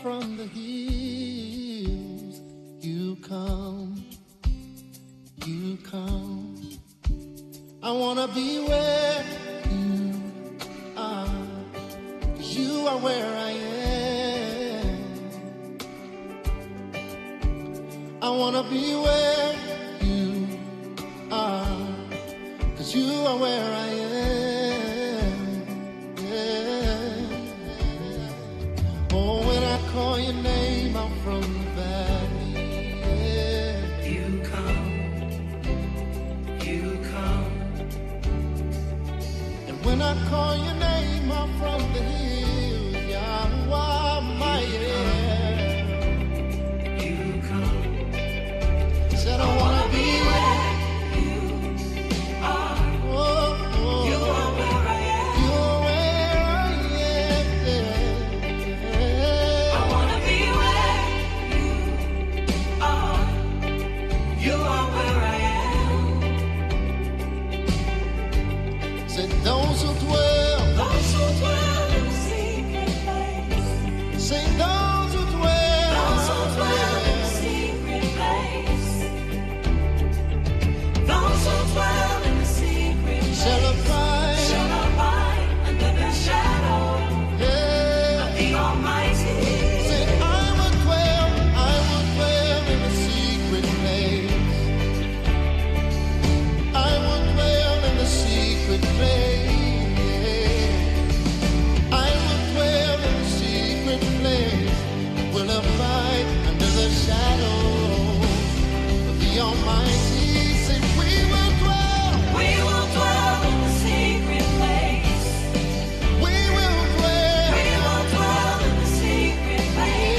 From the hills, you come, you come. I wanna be where you are, 'cause you are where I am. I wanna be where you are, 'cause you are where I am. Yeah. Oh, when I call your name out from the valley, yeah. You come, you come. And when I call your name out from the hills, Yahweh, my yeah. You come. Said I wanna be where you are. Oh, oh. You are where I am. You are where I am. Yeah. I wanna be where you are. You are where I am. Said those who dwell in the secret place. Say those who dwell in the secret place. Those who dwell in the secret place shall abide under the shadow, yeah, of the Almighty. Say I will dwell in the secret place. I will dwell in the secret place. I will dwell in the secret place. Will abide under the shadow of the Almighty. Say we will dwell in the secret place. We will dwell in the secret place.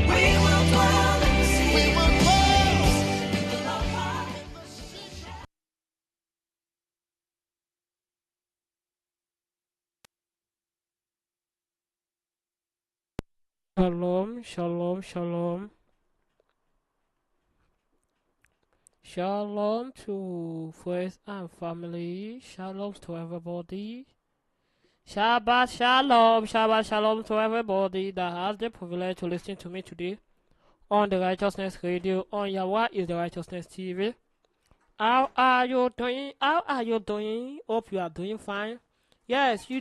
We will dwell in the secret place. Will abide in the secret. Shalom, shalom, shalom. Shalom to friends and family. Shalom to everybody. Shabbat shalom to everybody that has the privilege to listen to me today on the Righteousness Radio on Yahweh is the Righteousness TV. How are you doing? How are you doing? Hope you are doing fine. Yes, I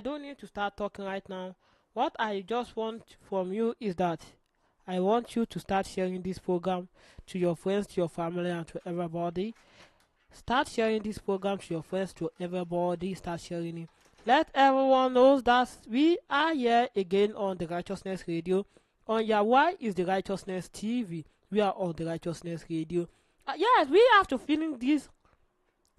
don't need to start talking right now. What I just want from you is that I want you to start sharing this program to your friends, to your family, and to everybody. Start sharing this program to your friends, to everybody. Start sharing it. Let everyone know that we are here again on the Righteousness Radio. On Yahweh is the Righteousness TV. We are on the Righteousness Radio. Yes, we have to finish this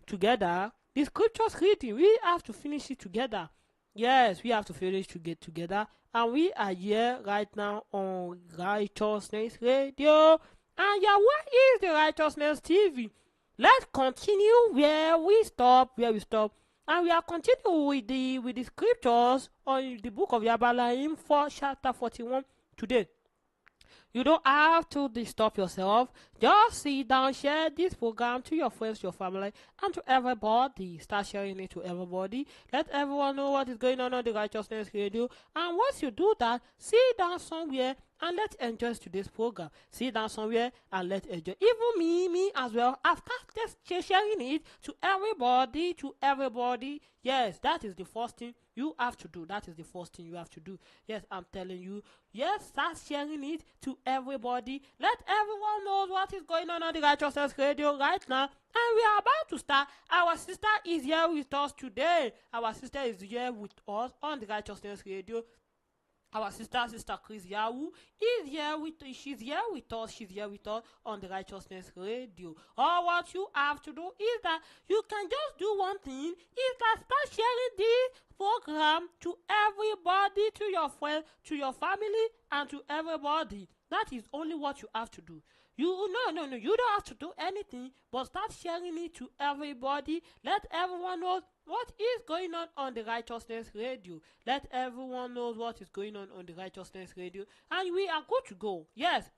together. The scriptures reading, we have to finish it together. Yes, we have to finish to get together. And we are here right now on Righteousness Radio. And Yahweh is the Righteousness TV. Let's continue where we stop. And we are continuing with the scriptures on the book of Yubalaym for chapter 41 today. You don't have to disturb yourself. Just sit down, share this program to your friends, your family, and to everybody. Start sharing it to everybody. Let everyone know what is going on the Righteousness Radio. And once you do that, sit down somewhere and let's enjoy today's program. Sit down somewhere and let's enjoy. Even me as well. After sharing it to everybody. Yes, that is the first thing you have to do. That is the first thing you have to do. Yes, I'm telling you. Yes, start sharing it to everybody. Let everyone know what is going on the Righteousness Radio right now. And we are about to start. Our sister is here with us today. Our sister is here with us on the Righteousness Radio. Our sister Chris Yahoo is here she's here with us on the Righteousness Radio. All what you have to do is that you can just do one thing, is that start sharing this program to everybody, to your friends, to your family, and to everybody. That is only what you have to do. You don't have to do anything, but start sharing it to everybody. Let everyone know what is going on the Righteousness Radio. Let everyone know what is going on the Righteousness Radio, and we are good to go. Yes,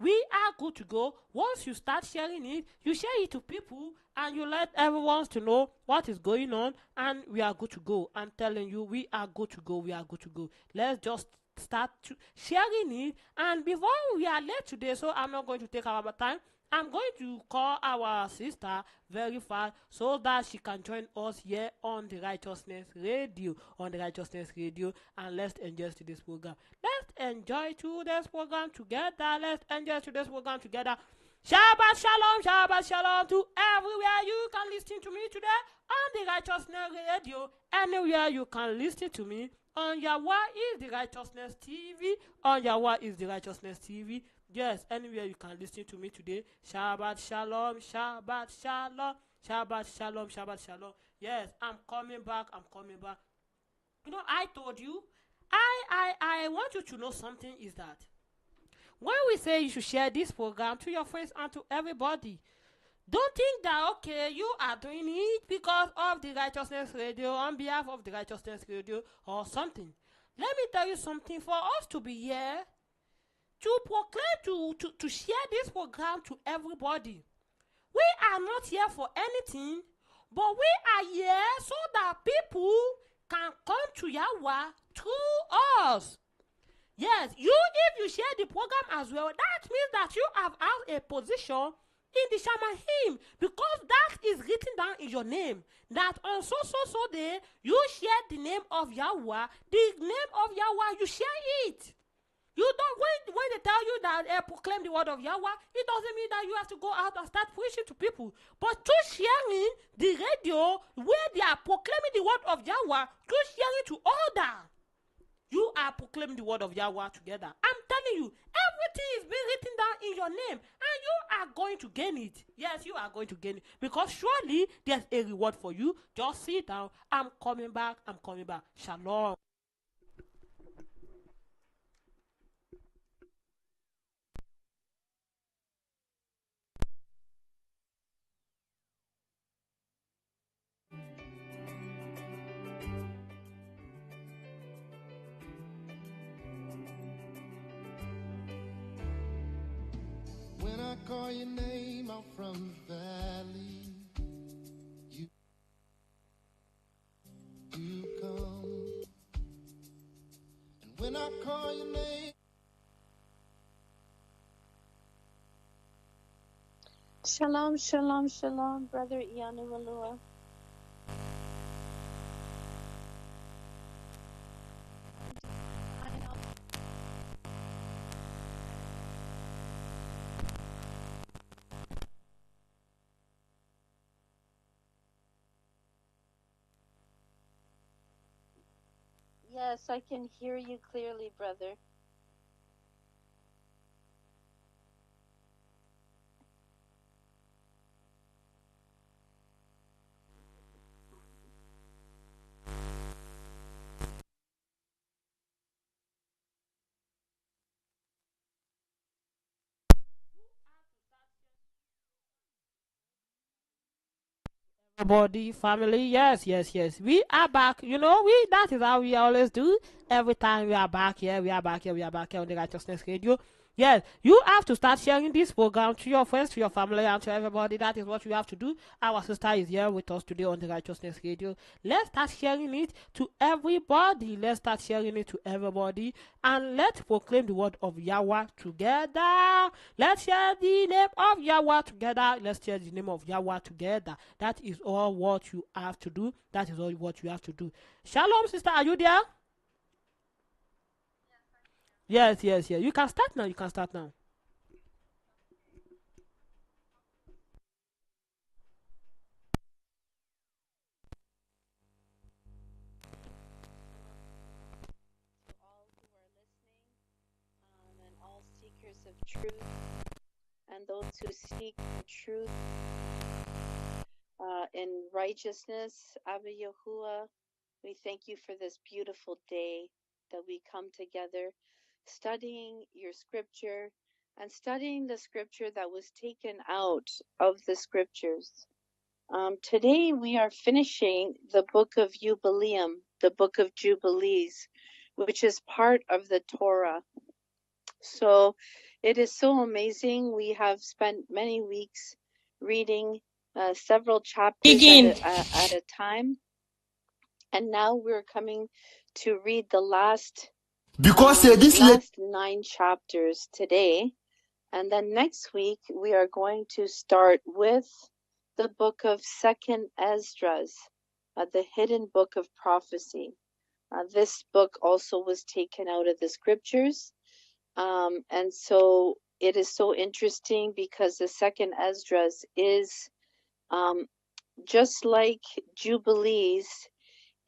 we are good to go. Once you start sharing it, you share it to people and you let everyone to know what is going on, and we are good to go. I'm telling you, we are good to go. We are good to go. Let's just start sharing it. And before we are late today, so I'm not going to take our time. I'm going to call our sister very fast so that she can join us here on the Righteousness Radio, and let's enjoy today's program. Let's enjoy today's program together. Let's enjoy today's program together. Shabbat shalom to everywhere you can listen to me today on the Righteousness Radio. Anywhere you can listen to me on Yahweh is the Righteousness TV. On Yahweh is the Righteousness TV. Yes, anywhere you can listen to me today. Shabbat shalom, Shabbat shalom, Shabbat shalom, Shabbat shalom. Yes, I'm coming back. You know, I told you, I want you to know something is that when we say you should share this program to your friends and to everybody, don't think that, okay, you are doing it because of the Righteousness Radio, on behalf of the Righteousness Radio or something. Let me tell you something. For us to be here, to proclaim, to share this program to everybody, we are not here for anything, but we are here so that people can come to Yahweh through us. Yes, if you share the program as well, that means that you have a position in the Shamahim, because that is written down in your name, that on so day you share the name of Yahweh. The name of Yahweh, you share it. You don't, when they tell you that proclaim the word of Yahweh, it doesn't mean that you have to go out and start preaching to people, but through sharing the radio where they are proclaiming the word of Yahweh, through sharing to others, you are proclaiming the word of Yahweh together. I'm telling you, everything is being written down in your name, and you are going to gain it. Yes, you are going to gain it, because surely there's a reward for you. Just sit down. I'm coming back. Shalom. When I call your name out from the valley, you come. And when I call your name, Shalom, shalom, shalom, Brother Iyanualua. Yes, I can hear you clearly, brother. Body family, yes. We are back. You know, that is how we always do. Every time we are back here, on the Righteousness Radio. Yes, you have to start sharing this program to your friends, to your family, and to everybody. That is what you have to do. Our sister is here with us today on the Righteousness Radio. Let's start sharing it to everybody. And let's proclaim the word of Yahweh together. Let's share the name of Yahweh together. That is all what you have to do. Shalom, sister. Are you there? Yes. You can start now. All who are listening, and all seekers of truth, and those who seek the truth in righteousness, Abba Yahuwah, we thank you for this beautiful day that we come together, studying your scripture and studying the scripture that was taken out of the scriptures. Today we are finishing the book of Yubalaym, the book of Jubilees, which is part of the Torah. So It is so amazing. We have spent many weeks reading several chapters at a time, and now we're coming to read the last last 9 chapters today. And then next week we are going to start with the book of Second Esdras, the hidden book of prophecy. This book also was taken out of the scriptures, and so it is so interesting because the Second Esdras is just like Jubilees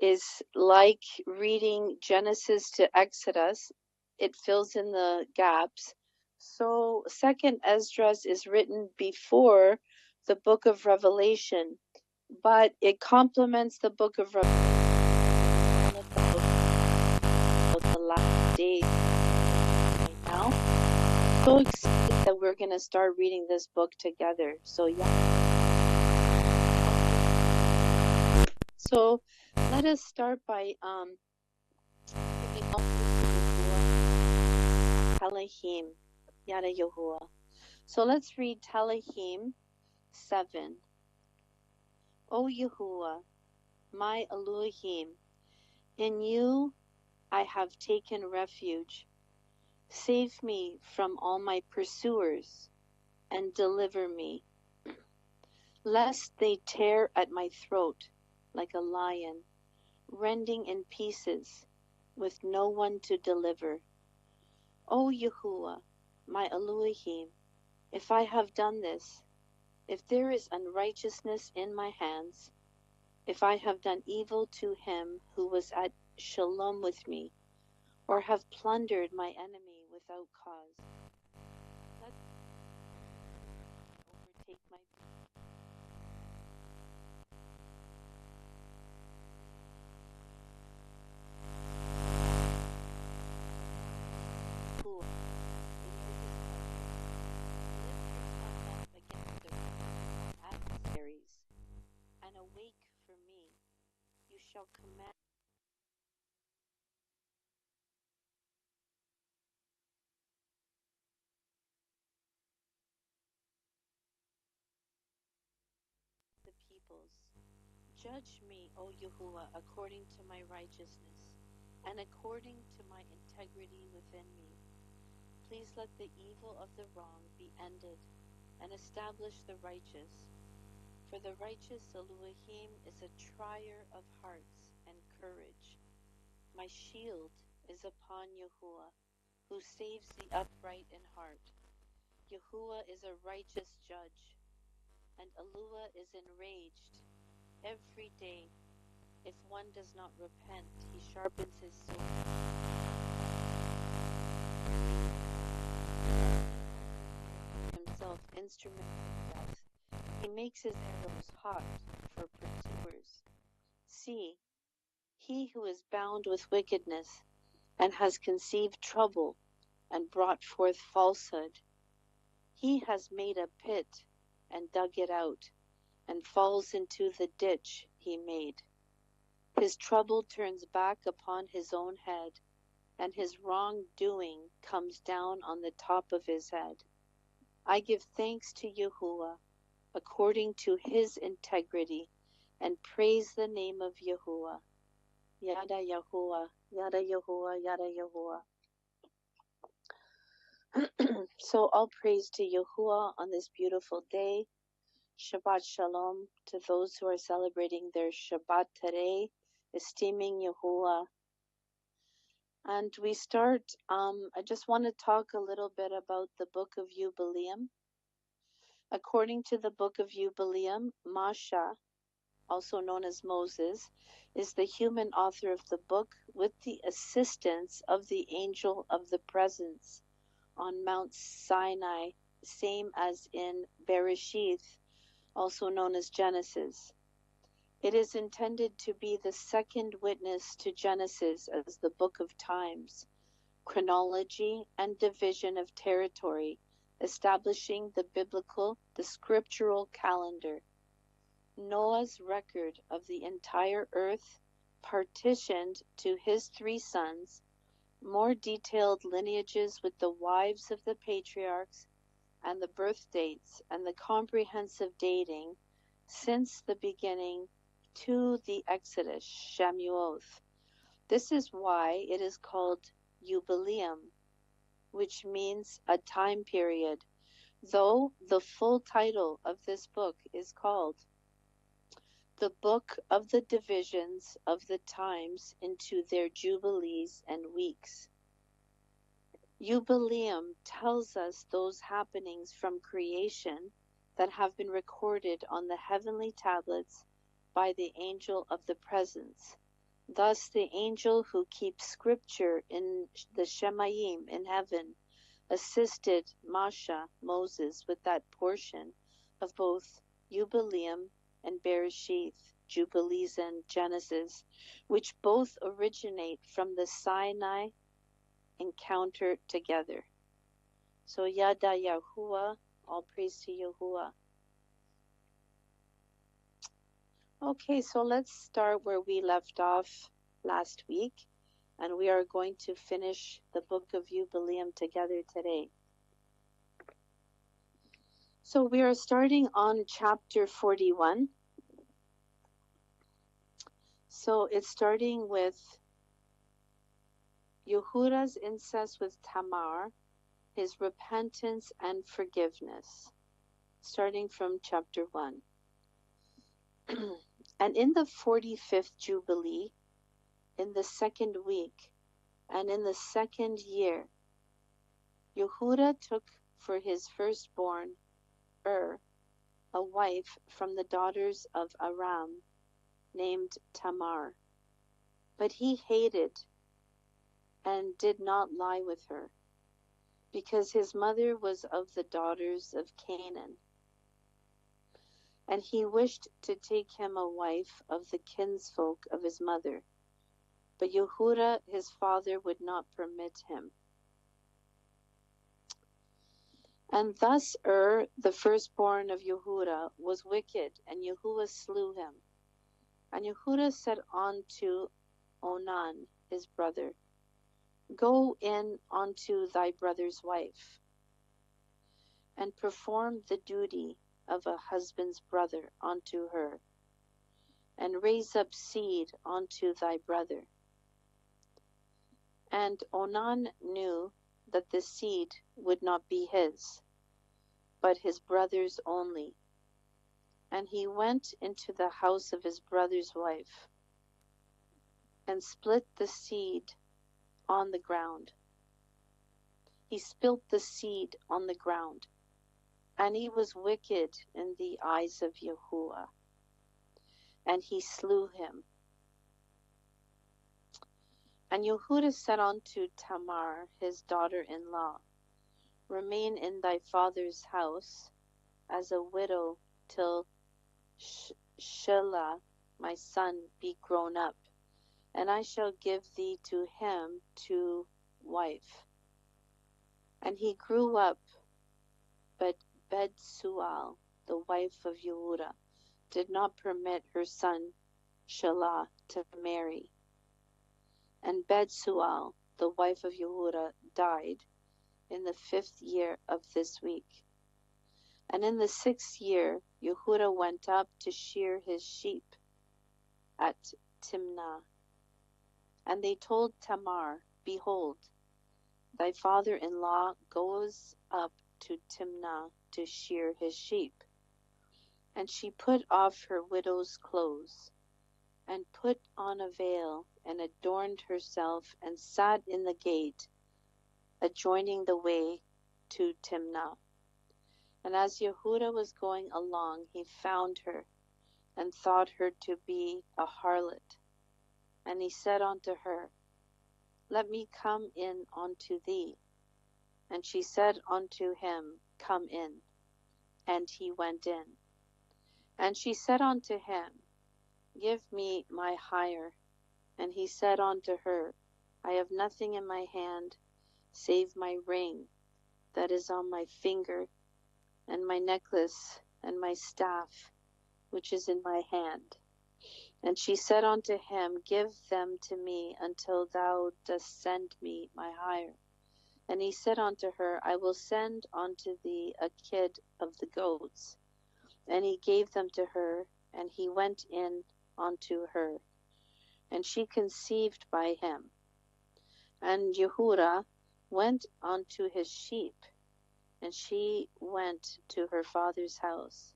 is like reading Genesis to Exodus. It fills in the gaps. So Second Esdras is written before the book of Revelation, but it complements the book of Revelation. All of the books about the last days right now. So excited that we're going to start reading this book together. So yeah. So let us start by giving all Telahim, Yada Yahuwah. So let's read Telahim 7. O Yahuwah, my Elohim, in you I have taken refuge. Save me from all my pursuers and deliver me, lest they tear at my throat like a lion, rending in pieces with no one to deliver. O Yahuwah, my Elohim, if I have done this, if there is unrighteousness in my hands, if I have done evil to him who was at shalom with me, or have plundered my enemy without cause, let overtake my people. Lift yourself up against their adversaries, and awake for me. You shall command the peoples. Judge me, O Yahuwah, according to my righteousness, and according to my integrity within me. Please let the evil of the wrong be ended, and establish the righteous. For the righteous Elohim is a trier of hearts and courage. My shield is upon Yahuwah, who saves the upright in heart. Yahuwah is a righteous judge, and Eluah is enraged every day. If one does not repent, he sharpens his sword. Himself instrument of death. He makes his arrows hot for pursuers. See, he who is bound with wickedness and has conceived trouble and brought forth falsehood. He has made a pit and dug it out, and falls into the ditch he made. His trouble turns back upon his own head, and his wrongdoing comes down on the top of his head. I give thanks to Yahuwah according to his integrity, and praise the name of Yahuwah. Yada Yahuwah, Yada Yahuwah, Yada Yahuwah. So all praise to Yahuwah on this beautiful day. Shabbat Shalom to those who are celebrating their Shabbat today, esteeming Yahuwah. And we start, I just want to talk a little bit about the book of Yubalaym. According to the book of Yubalaym, Masha, also known as Moses, is the human author of the book with the assistance of the angel of the presence on Mount Sinai, same as in Bereshith, also known as Genesis. It is intended to be the second witness to Genesis as the book of times, chronology, and division of territory, establishing the scriptural calendar. Noah's record of the entire earth, partitioned to his 3 sons, more detailed lineages with the wives of the patriarchs and the birth dates and the comprehensive dating since the beginning to the Exodus, Shamuoth. This is why it is called Yubalaym, which means a time period, though the full title of this book is called The Book of the Divisions of the Times into Their Jubilees and Weeks. Yubalaym tells us those happenings from creation that have been recorded on the heavenly tablets by the angel of the presence. Thus the angel who keeps scripture in the Shemayim in heaven assisted Moses with that portion of both Yubalaym and Bereshith, Jubilees and Genesis, which both originate from the Sinai encounter together. So Yada Yahuwah, all praise to Yahuwah. Okay, so let's start where we left off last week, and we are going to finish the book of Yubalaym together today. So we are starting on chapter 41. So it's starting with Yehuda's incest with Tamar, his repentance and forgiveness, starting from chapter 1. And in the 45th Jubilee, in the second week, and in the second year, Yehuda took for his firstborn, a wife from the daughters of Aram, named Tamar. But he hated and did not lie with her, because his mother was of the daughters of Canaan. And he wished to take him a wife of the kinsfolk of his mother. But Yehuda his father would not permit him. And thus the firstborn of Yehuda, was wicked, and Yehuda slew him. And Yehuda said unto Onan his brother, Go in unto thy brother's wife, and perform the duty of a husband's brother unto her, and raise up seed unto thy brother. And Onan knew that the seed would not be his, but his brother's only. And he went into the house of his brother's wife, and split the seed on the ground. He spilt the seed on the ground, and he was wicked in the eyes of Yahuwah, and he slew him. And Yehuda said unto Tamar, his daughter-in-law, Remain in thy father's house as a widow till Shelah, my son, be grown up, and I shall give thee to him to wife. And he grew up, but Betsuel, the wife of Yehuda, did not permit her son Shelah to marry. And Betsuel, the wife of Yehuda, died in the 5th year of this week. And in the 6th year, Yehuda went up to shear his sheep at Timnah. And they told Tamar, Behold, thy father-in-law goes up to Timnah to shear his sheep. And she put off her widow's clothes, and put on a veil, and adorned herself, and sat in the gate, adjoining the way to Timnah. And as Yehuda was going along, he found her, and thought her to be a harlot. And he said unto her, Let me come in unto thee. And she said unto him, Come in. And he went in. And she said unto him, Give me my hire. And he said unto her, I have nothing in my hand, save my ring that is on my finger, and my necklace, and my staff, which is in my hand. And she said unto him, Give them to me until thou dost send me my hire. And he said unto her, I will send unto thee a kid of the goats. And he gave them to her, and he went in unto her. And she conceived by him. And Jehudah went unto his sheep, and she went to her father's house.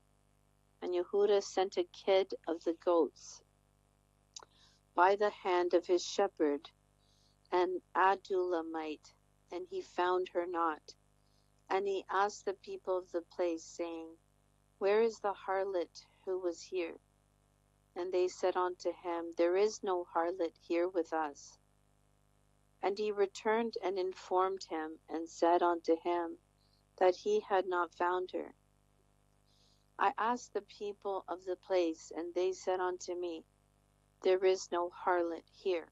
And Jehudah sent a kid of the goats by the hand of his shepherd, an Adullamite, and he found her not. And he asked the people of the place, saying, Where is the harlot who was here? And they said unto him, There is no harlot here with us. And he returned and informed him, and said unto him that he had not found her. I asked the people of the place, and they said unto me, There is no harlot here.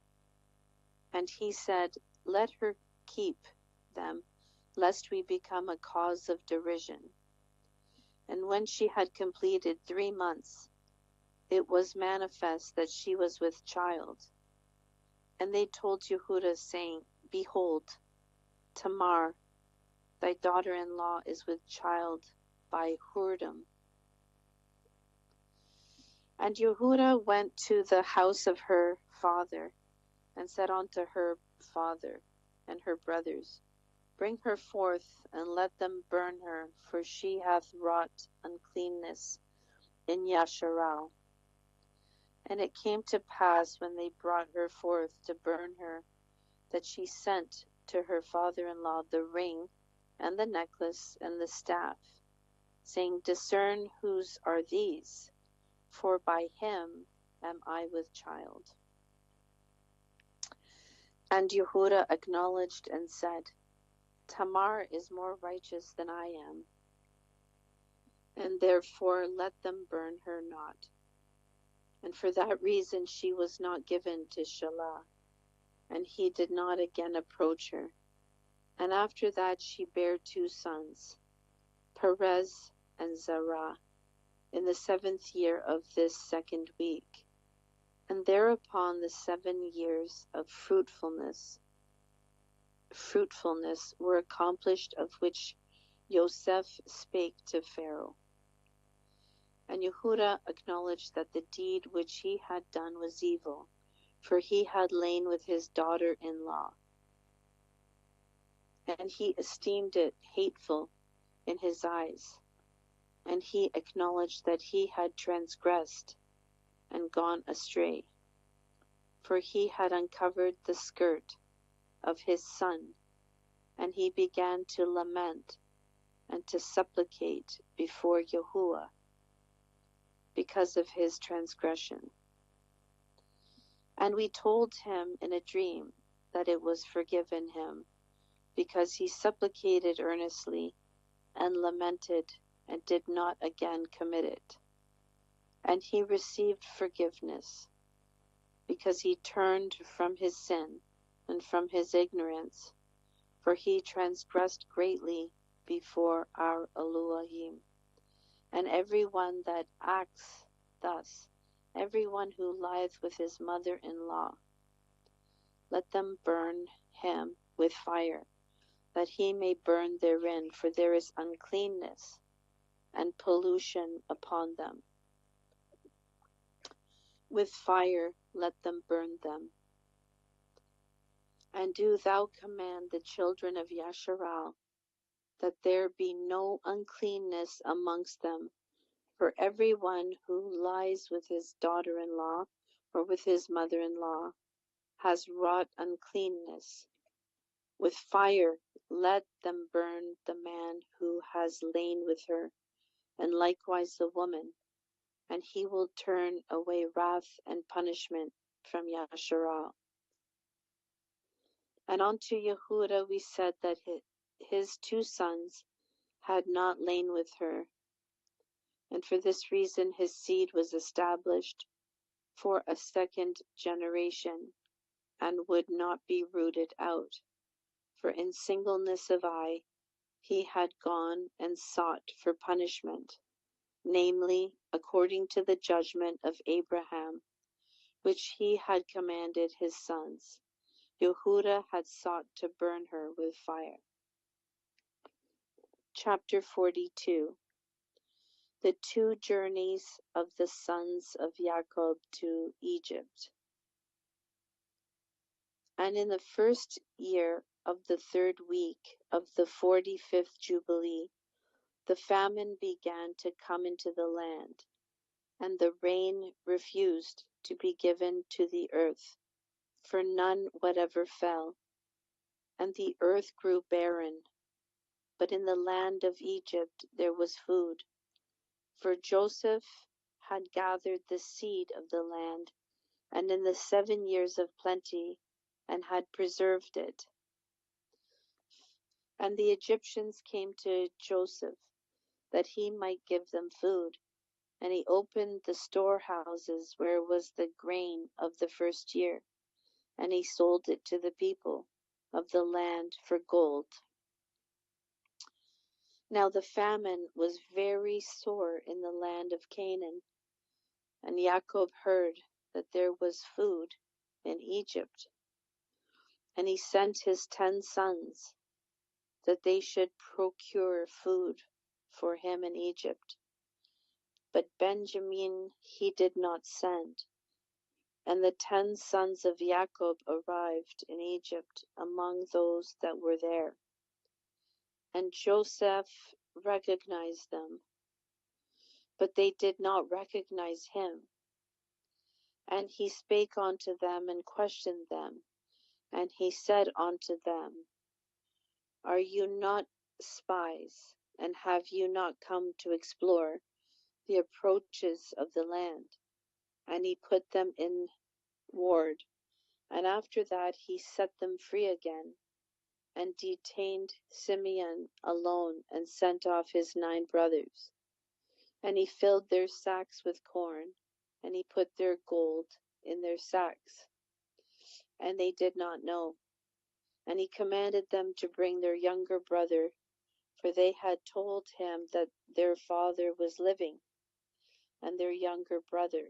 And he said, Let her keep them, lest we become a cause of derision. And when she had completed 3 months, it was manifest that she was with child. And they told Jehudah, saying, Behold, Tamar, thy daughter-in-law, is with child by whoredom. And Jehudah went to the house of her father, and said unto her father and her brothers, Bring her forth, and let them burn her, for she hath wrought uncleanness in Yasharal. And it came to pass, when they brought her forth to burn her, that she sent to her father-in-law the ring, and the necklace, and the staff, saying, Discern whose are these, for by him am I with child. And Jehudah acknowledged and said, Tamar is more righteous than I am, and therefore let them burn her not. And for that reason she was not given to Shelah, and he did not again approach her. And after that she bare 2 sons, Perez and Zerah, in the 7th year of this 2nd week. And thereupon the 7 years of fruitfulness were accomplished, of which Joseph spake to Pharaoh. And Jehudah acknowledged that the deed which he had done was evil, for he had lain with his daughter-in-law. And he esteemed it hateful in his eyes. And he acknowledged that he had transgressed and gone astray, for he had uncovered the skirt of his son, and he began to lament and to supplicate before Yahuwah because of his transgression. And we told him in a dream that it was forgiven him, because he supplicated earnestly and lamented and did not again commit it. And he received forgiveness, because he turned from his sin and from his ignorance, for he transgressed greatly before our Elohim. And every one that acts thus, every one who lieth with his mother-in-law, let them burn him with fire, that he may burn therein, for there is uncleanness and pollution upon them. With fire let them burn them. And do thou command the children of Yasharal that there be no uncleanness amongst them, for every one who lies with his daughter-in-law or with his mother-in-law has wrought uncleanness. With fire let them burn the man who has lain with her, and likewise the woman, and he will turn away wrath and punishment from Yasharal. And unto Jehudah we said that his 2 sons had not lain with her, and for this reason his seed was established for a 2nd generation, and would not be rooted out. For in singleness of eye he had gone and sought for punishment, namely, according to the judgment of Abraham, which he had commanded his sons. Yehuda had sought to burn her with fire. Chapter 42. The two journeys of the sons of Jacob to Egypt. And in the first year of the 3rd week of the 45th Jubilee, the famine began to come into the land, and the rain refused to be given to the earth, for none whatever fell, and the earth grew barren. But in the land of Egypt there was food, for Joseph had gathered the seed of the land, and in the 7 years of plenty, and had preserved it. And the Egyptians came to Joseph, that he might give them food. And he opened the storehouses where was the grain of the first year, and he sold it to the people of the land for gold. Now the famine was very sore in the land of Canaan, and Jacob heard that there was food in Egypt. And he sent his 10 sons, that they should procure food for him in Egypt. But Benjamin he did not send. And the 10 sons of Jacob arrived in Egypt among those that were there. And Joseph recognized them, but they did not recognize him. And he spake unto them and questioned them. And he said unto them, Are you not spies, and have you not come to explore the approaches of the land? And he put them in ward, and after that he set them free again, and detained Simeon alone, and sent off his 9 brothers. And he filled their sacks with corn, and he put their gold in their sacks. And they did not know. And he commanded them to bring their younger brother, for they had told him that their father was living, and their younger brother.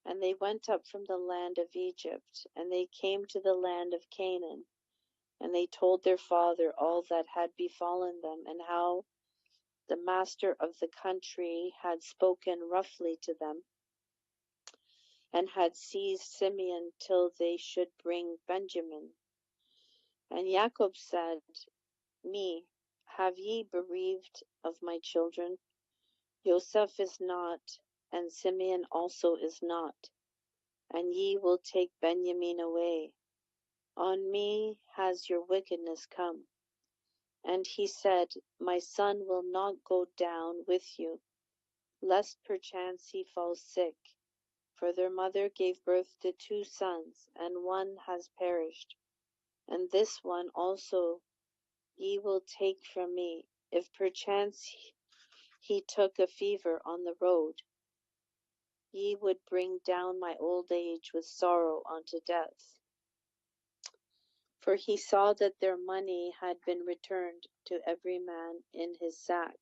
And they went up from the land of Egypt, and they came to the land of Canaan. And they told their father all that had befallen them, and how the master of the country had spoken roughly to them, and had seized Simeon till they should bring Benjamin. And Jacob said, Me, have ye bereaved of my children? Joseph is not, and Simeon also is not, and ye will take Benjamin away. On me has your wickedness come. And he said, My son will not go down with you, lest perchance he fall sick. For their mother gave birth to 2 sons, and one has perished. And this one also ye will take from me, if perchance he took a fever on the road. Ye would bring down my old age with sorrow unto death. For he saw that their money had been returned to every man in his sack,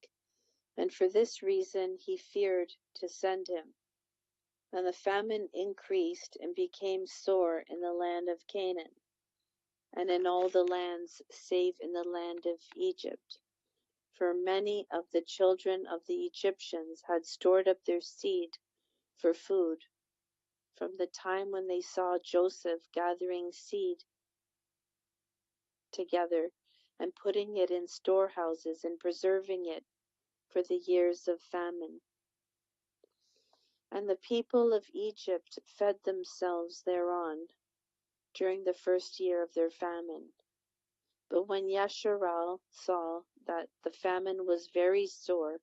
and for this reason he feared to send him. And the famine increased and became sore in the land of Canaan, and in all the lands save in the land of Egypt. For many of the children of the Egyptians had stored up their seed for food, from the time when they saw Joseph gathering seed together, and putting it in storehouses, and preserving it for the years of famine. And the people of Egypt fed themselves thereon during the first year of their famine. But when Yasharal saw that the famine was very sore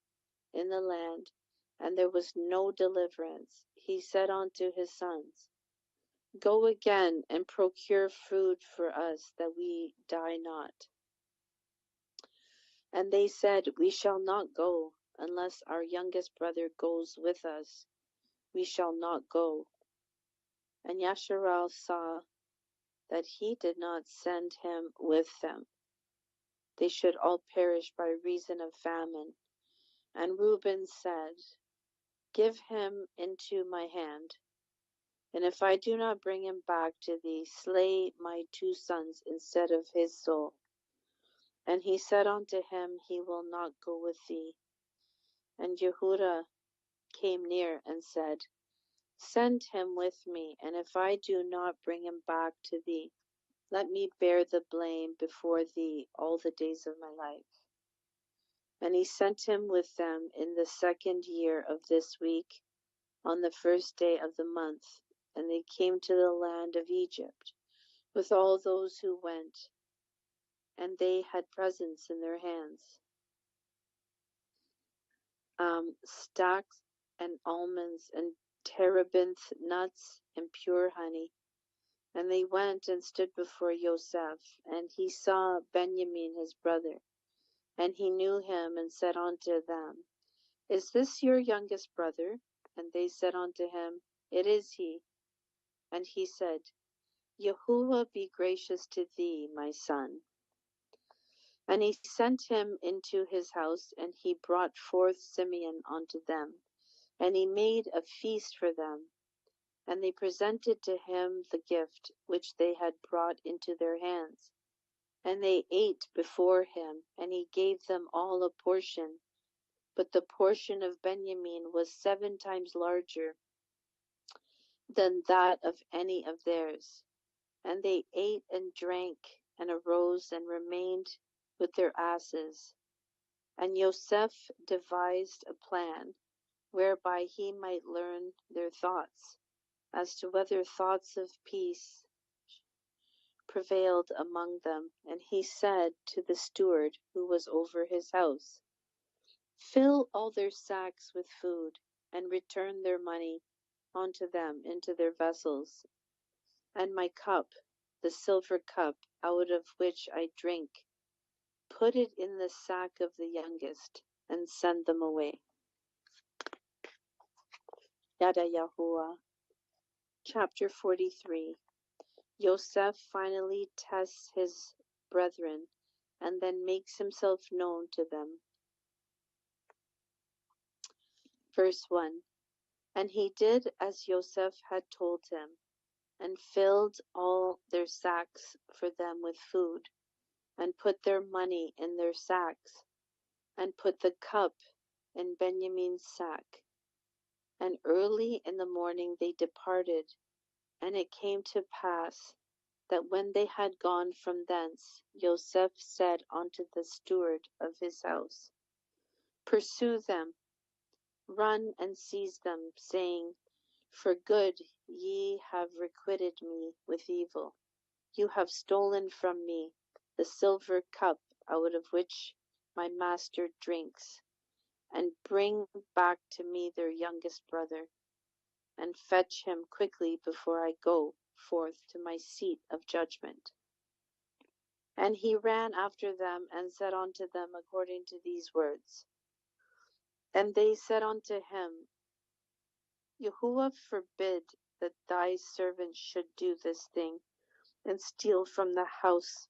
in the land, and there was no deliverance, he said unto his sons, Go again and procure food for us, that we die not. And they said, We shall not go, unless our youngest brother goes with us. We shall not go. And Yasharal saw that he did not send him with them. They should all perish by reason of famine. And Reuben said, Give him into my hand, And if I do not bring him back to thee, slay my 2 sons instead of his soul. And he said unto him, He will not go with thee. And Jehudah came near and said, Send him with me, and if I do not bring him back to thee, let me bear the blame before thee all the days of my life. And he sent him with them in the 2nd year of this week, on the 1st day of the month, and they came to the land of Egypt, with all those who went, and they had presents in their hands, stacks and almonds and terebinth nuts and pure honey. And they went and stood before Joseph, and he saw Benjamin his brother, and he knew him, and said unto them, Is this your youngest brother? And they said unto him, It is he. And he said, Yahuwah be gracious to thee, my son. And he sent him into his house, and he brought forth Simeon unto them, and he made a feast for them. And they presented to him the gift which they had brought into their hands. And they ate before him, and he gave them all a portion. But the portion of Benjamin was 7 times larger than that of any of theirs. And they ate and drank, and arose and remained with their asses. And Joseph devised a plan, whereby he might learn their thoughts, as to whether thoughts of peace prevailed among them. And he said to the steward who was over his house, Fill all their sacks with food, and return their money unto them into their vessels. And my cup, the silver cup, out of which I drink, put it in the sack of the youngest, and send them away. Yada Yahuwah. Chapter 43. Yosef finally tests his brethren, and then makes himself known to them. Verse 1. And he did as Yosef had told him, and filled all their sacks for them with food, and put their money in their sacks, and put the cup in Benjamin's sack. And early in the morning they departed, and it came to pass that when they had gone from thence, Joseph said unto the steward of his house, Pursue them, run and seize them, saying, For good ye have requited me with evil. You have stolen from me the silver cup out of which my master drinks, and bring back to me their youngest brother, and fetch him quickly before I go forth to my seat of judgment. And he ran after them, and said unto them according to these words. And they said unto him, Yahuwah forbid that thy servant should do this thing, and steal from the house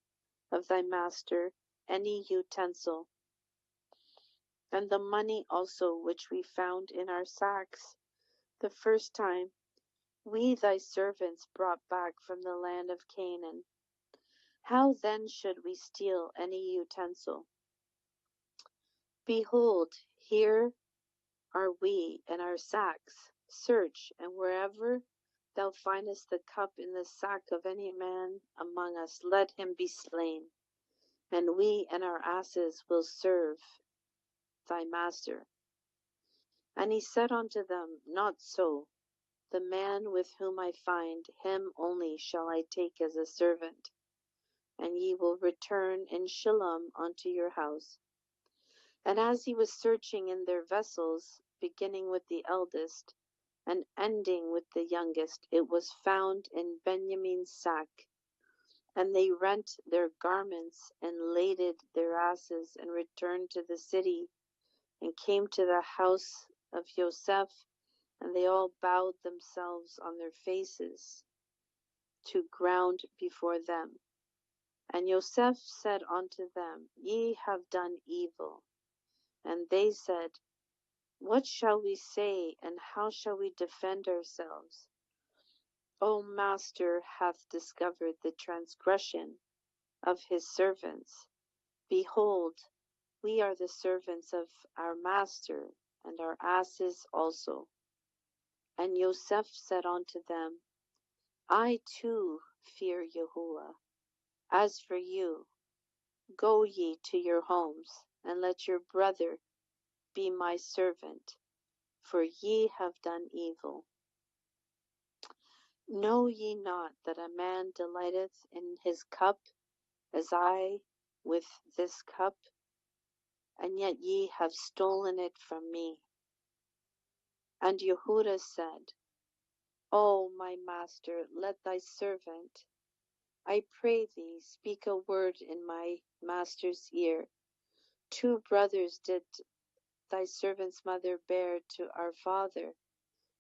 of thy master any utensil, and the money also which we found in our sacks the first time we thy servants brought back from the land of Canaan. How then should we steal any utensil? Behold, here are we in our sacks. Search, and wherever thou findest the cup in the sack of any man among us, let him be slain, and we and our asses will serve thy master. And he said unto them, Not so. The man with whom I find, him only shall I take as a servant, and ye will return in shalom unto your house. And as he was searching in their vessels, beginning with the eldest, and ending with the youngest, it was found in Benjamin's sack. And they rent their garments, and laded their asses, and returned to the city, and came to the house of Joseph, and they all bowed themselves on their faces to ground before them. And Joseph said unto them, Ye have done evil. And they said, What shall we say, and how shall we defend ourselves? O Master hath discovered the transgression of his servants. Behold, we are the servants of our master, and our asses also. And Yosef said unto them, I too fear Yahuwah. As for you, go ye to your homes, and let your brother be my servant, for ye have done evil. Know ye not that a man delighteth in his cup, as I with this cup? And yet ye have stolen it from me. And Yehuda said, O my master, let thy servant, I pray thee, speak a word in my master's ear. 2 brothers did thy servant's mother bear to our father.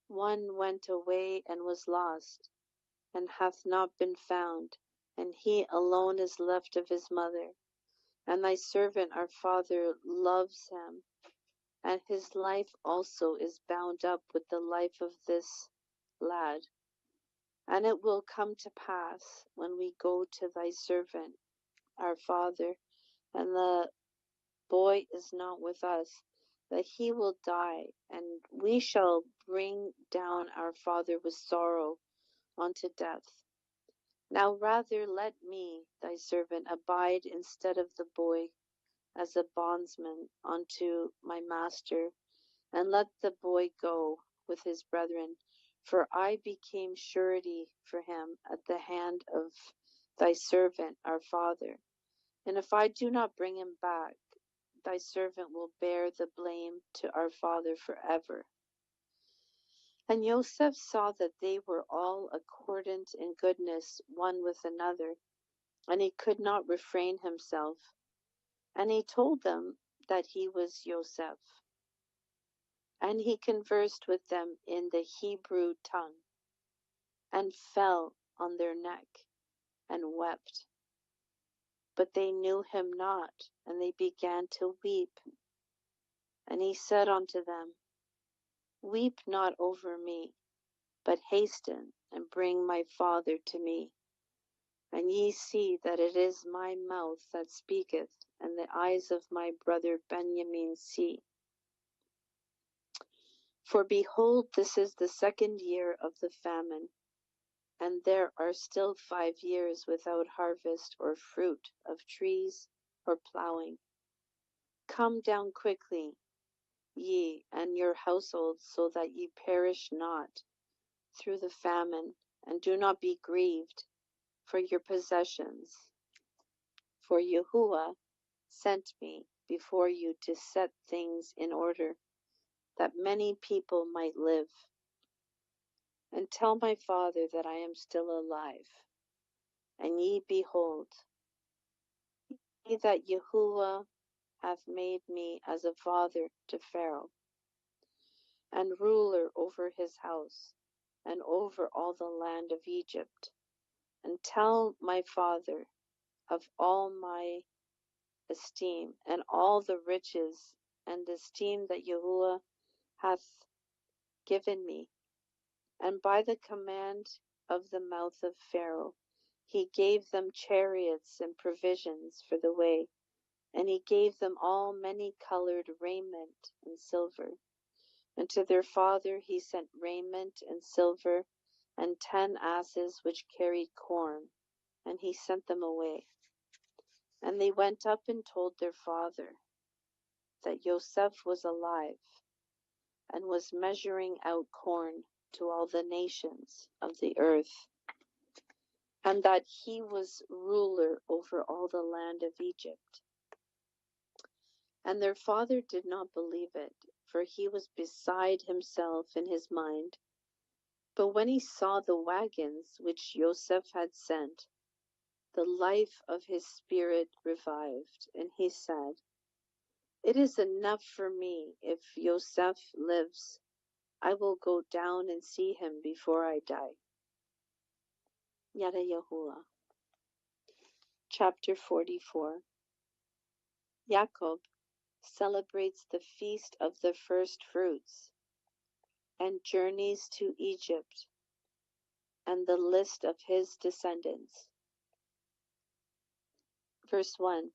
One went away and was lost, and hath not been found, and he alone is left of his mother. And thy servant our father loves him, and his life also is bound up with the life of this lad. And it will come to pass, when we go to thy servant our father, and the boy is not with us, that he will die, and we shall bring down our father with sorrow unto death. Now rather let me, thy servant, abide instead of the boy as a bondsman unto my master, and let the boy go with his brethren, for I became surety for him at the hand of thy servant our father. And if I do not bring him back, thy servant will bear the blame to our father forever. And Joseph saw that they were all accordant in goodness one with another, and he could not refrain himself. And he told them that he was Joseph. And he conversed with them in the Hebrew tongue, and fell on their neck, and wept. But they knew him not, and they began to weep. And he said unto them, Weep not over me, but hasten and bring my father to me. And ye see that it is my mouth that speaketh, and the eyes of my brother Benjamin see. For behold, this is the 2nd year of the famine, and there are still 5 years without harvest or fruit of trees or plowing. Come down quickly, ye and your households, so that ye perish not through the famine, and do not be grieved for your possessions. For Yahuwah sent me before you to set things in order, that many people might live. And tell my father that I am still alive. And ye behold, ye that Yahuwah hath made me as a father to Pharaoh, and ruler over his house, and over all the land of Egypt. And tell my father of all my esteem, and all the riches and esteem that Yahuwah hath given me. And by the command of the mouth of Pharaoh, he gave them chariots and provisions for the way, and he gave them all many-colored raiment and silver. And to their father he sent raiment and silver, and 10 asses which carried corn, and he sent them away. And they went up and told their father that Joseph was alive, and was measuring out corn to all the nations of the earth, and that he was ruler over all the land of Egypt. And their father did not believe it, for he was beside himself in his mind. But when he saw the wagons which Joseph had sent, the life of his spirit revived, and he said, It is enough for me if Joseph lives. I will go down and see him before I die. Yada Yahuwah. Chapter 44. Jacob celebrates the feast of the first fruits, and journeys to Egypt. and the list of his descendants. Verse 1.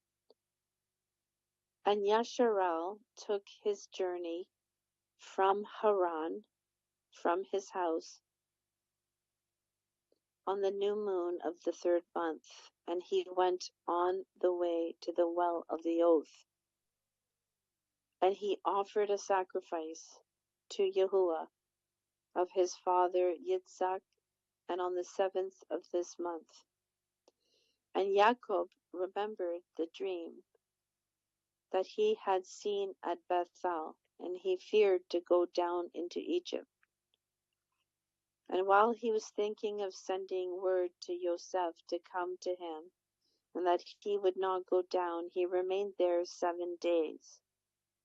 And Yasharal took his journey from Haran, from his house, on the new moon of the 3rd month, and he went on the way to the well of the oath. And he offered a sacrifice to Yahuwah of his father Yitzhak, and on the 7th of this month. And Jacob remembered the dream that he had seen at Bethel, and he feared to go down into Egypt. And while he was thinking of sending word to Joseph to come to him, and that he would not go down, he remained there 7 days,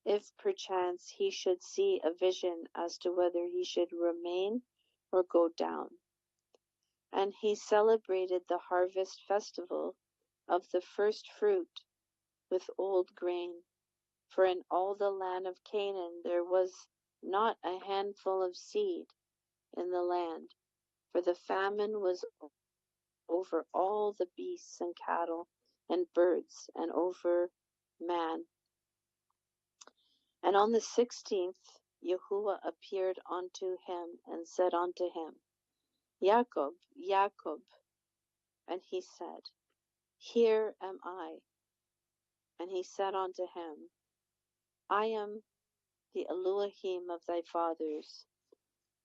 if perchance he should see a vision as to whether he should remain or go down. And he celebrated the harvest festival of the first fruit with old grain. For in all the land of Canaan there was not a handful of seed in the land, for the famine was over all the beasts and cattle and birds, and over man. And on the 16th Yahuwah appeared unto him, and said unto him, Jacob, Jacob. And he said, Here am I. And he said unto him, I am the Elohim of thy fathers,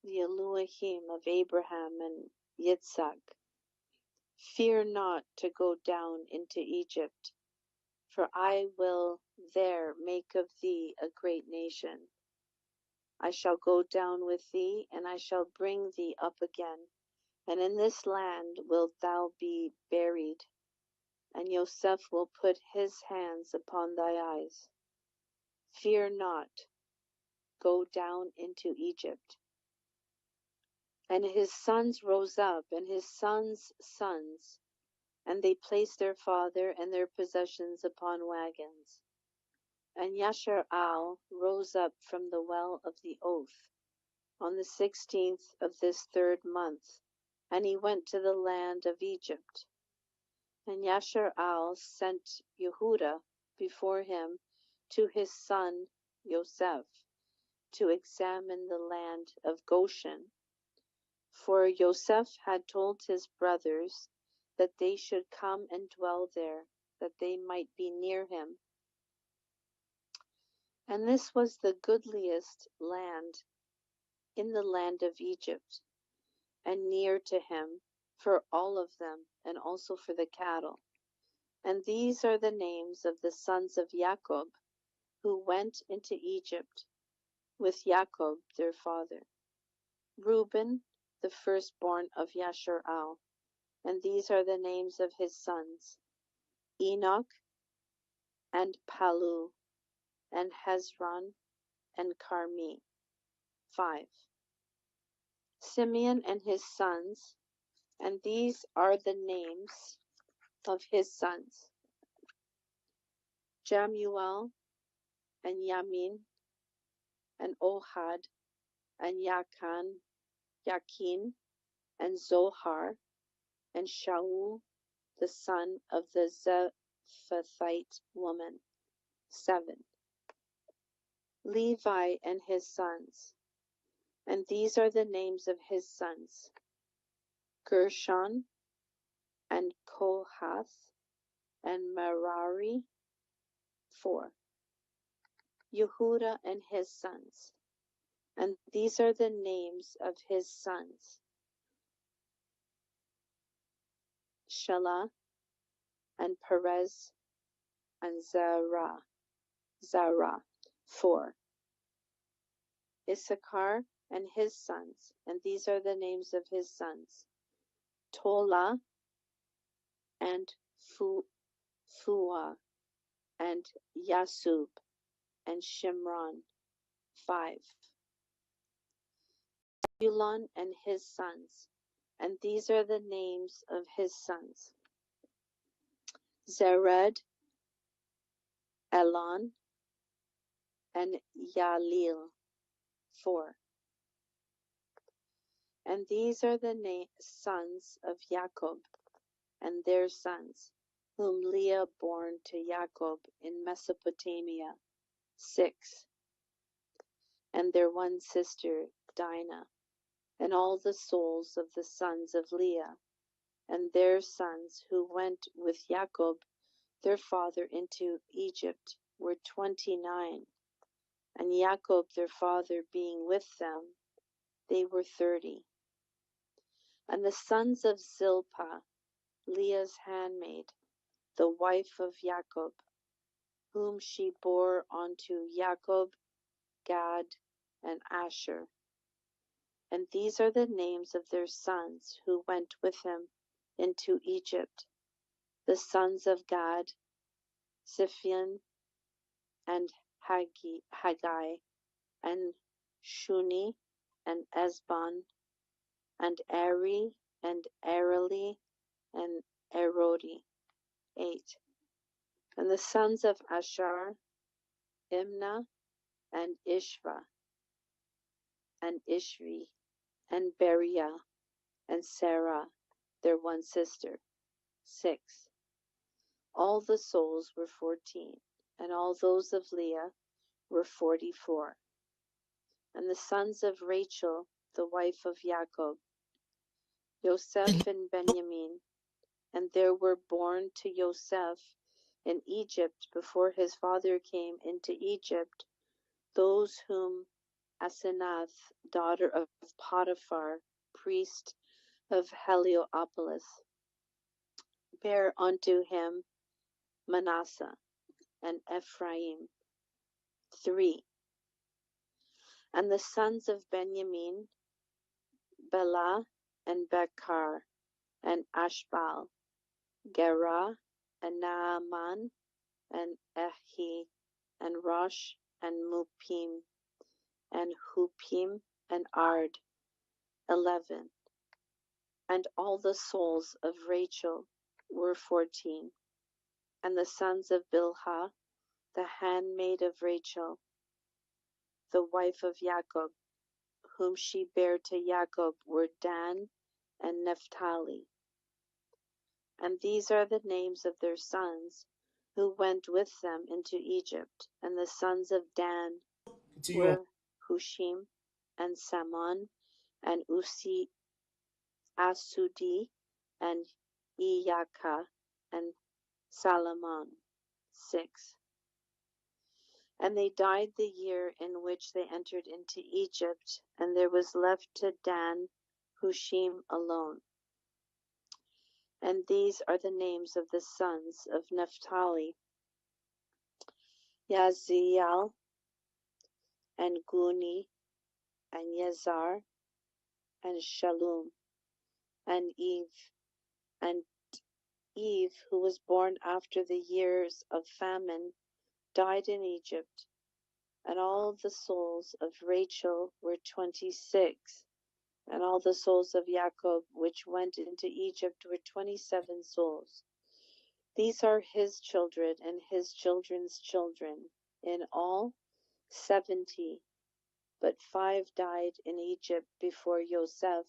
the Elohim of Abraham and Yitzhak. Fear not to go down into Egypt, for I will there make of thee a great nation. I shall go down with thee, and I shall bring thee up again, and in this land wilt thou be buried, and Joseph will put his hands upon thy eyes. Fear not, go down into Egypt. And his sons rose up, and his sons' sons, and they placed their father and their possessions upon wagons. And Yasharal rose up from the well of the oath on the 16th of this 3rd month, and he went to the land of Egypt. And Yasharal sent Yehuda before him to his son Joseph to examine the land of Goshen. For Joseph had told his brothers that they should come and dwell there, that they might be near him. And this was the goodliest land in the land of Egypt, and near to him for all of them, and also for the cattle. And these are the names of the sons of Jacob, who went into Egypt with Jacob their father. Reuben, the firstborn of Yasharal, and these are the names of his sons: Enoch, and Palu, and Hezron, and Carmi. 5. Simeon and his sons, and these are the names of his sons: Jamuel, and Yamin, and Ohad, and Yakin, and Zohar, and Shaul, the son of the Zephathite woman. 7. Levi and his sons, and these are the names of his sons: Gershon, and Kohath, and Merari. 4. Yehuda and his sons, and these are the names of his sons: Shelah, and Perez, and Zerah. 4. Issachar and his sons, and these are the names of his sons: Tola, and Phua, and Yasub, and Shimron. 5. Zebulun and his sons, and these are the names of his sons: Zered, Elon, and Yalil. 4. And these are the sons of Jacob, and their sons, whom Leah bore to Jacob in Mesopotamia, 6, and their one sister Dinah, and all the souls of the sons of Leah, and their sons who went with Jacob their father into Egypt were 29, and Jacob their father being with them, they were 30. And the sons of Zilpah, Leah's handmaid, the wife of Jacob, whom she bore unto Jacob, Gad, and Asher. And these are the names of their sons who went with him into Egypt: the sons of Gad, Ziphion, and Haggai, and Shuni, and Esbon, and Eri, and Areli, and Erodi, 8. And the sons of Asher, Imnah, and Ishva, and Ishri, and Beriah, and Sarah, their one sister, 6. All the souls were 14, and all those of Leah were 44. And the sons of Rachel, the wife of Jacob, Joseph and Benjamin, and there were born to Joseph in Egypt before his father came into Egypt, those whom Asenath, daughter of Potiphar, priest of Heliopolis, bare unto him Manasseh and Ephraim, 3. And the sons of Benjamin, Bela and Becher, and Ashbal, Gera, and Naaman, and Ehi, and Rosh, and Mupim, and Hupim, and Ard, 11. And all the souls of Rachel were 14. And the sons of Bilhah, the handmaid of Rachel, the wife of Jacob, whom she bare to Jacob, were Dan and Naphtali. And these are the names of their sons who went with them into Egypt. And the sons of Dan were Hushim, and Samon, and Asudi, and Iyaka, and Salamon, 6. And they died the year in which they entered into Egypt, and there was left to Dan Hushim alone. And these are the names of the sons of Naphtali: Yaziel, and Guni, and Yazar, and Shalom, and Eve, who was born after the years of famine, died in Egypt. And all the souls of Rachel were 26, and all the souls of Jacob which went into Egypt were 27 souls. These are his children and his children's children, in all 70. But 5 died in Egypt before Joseph,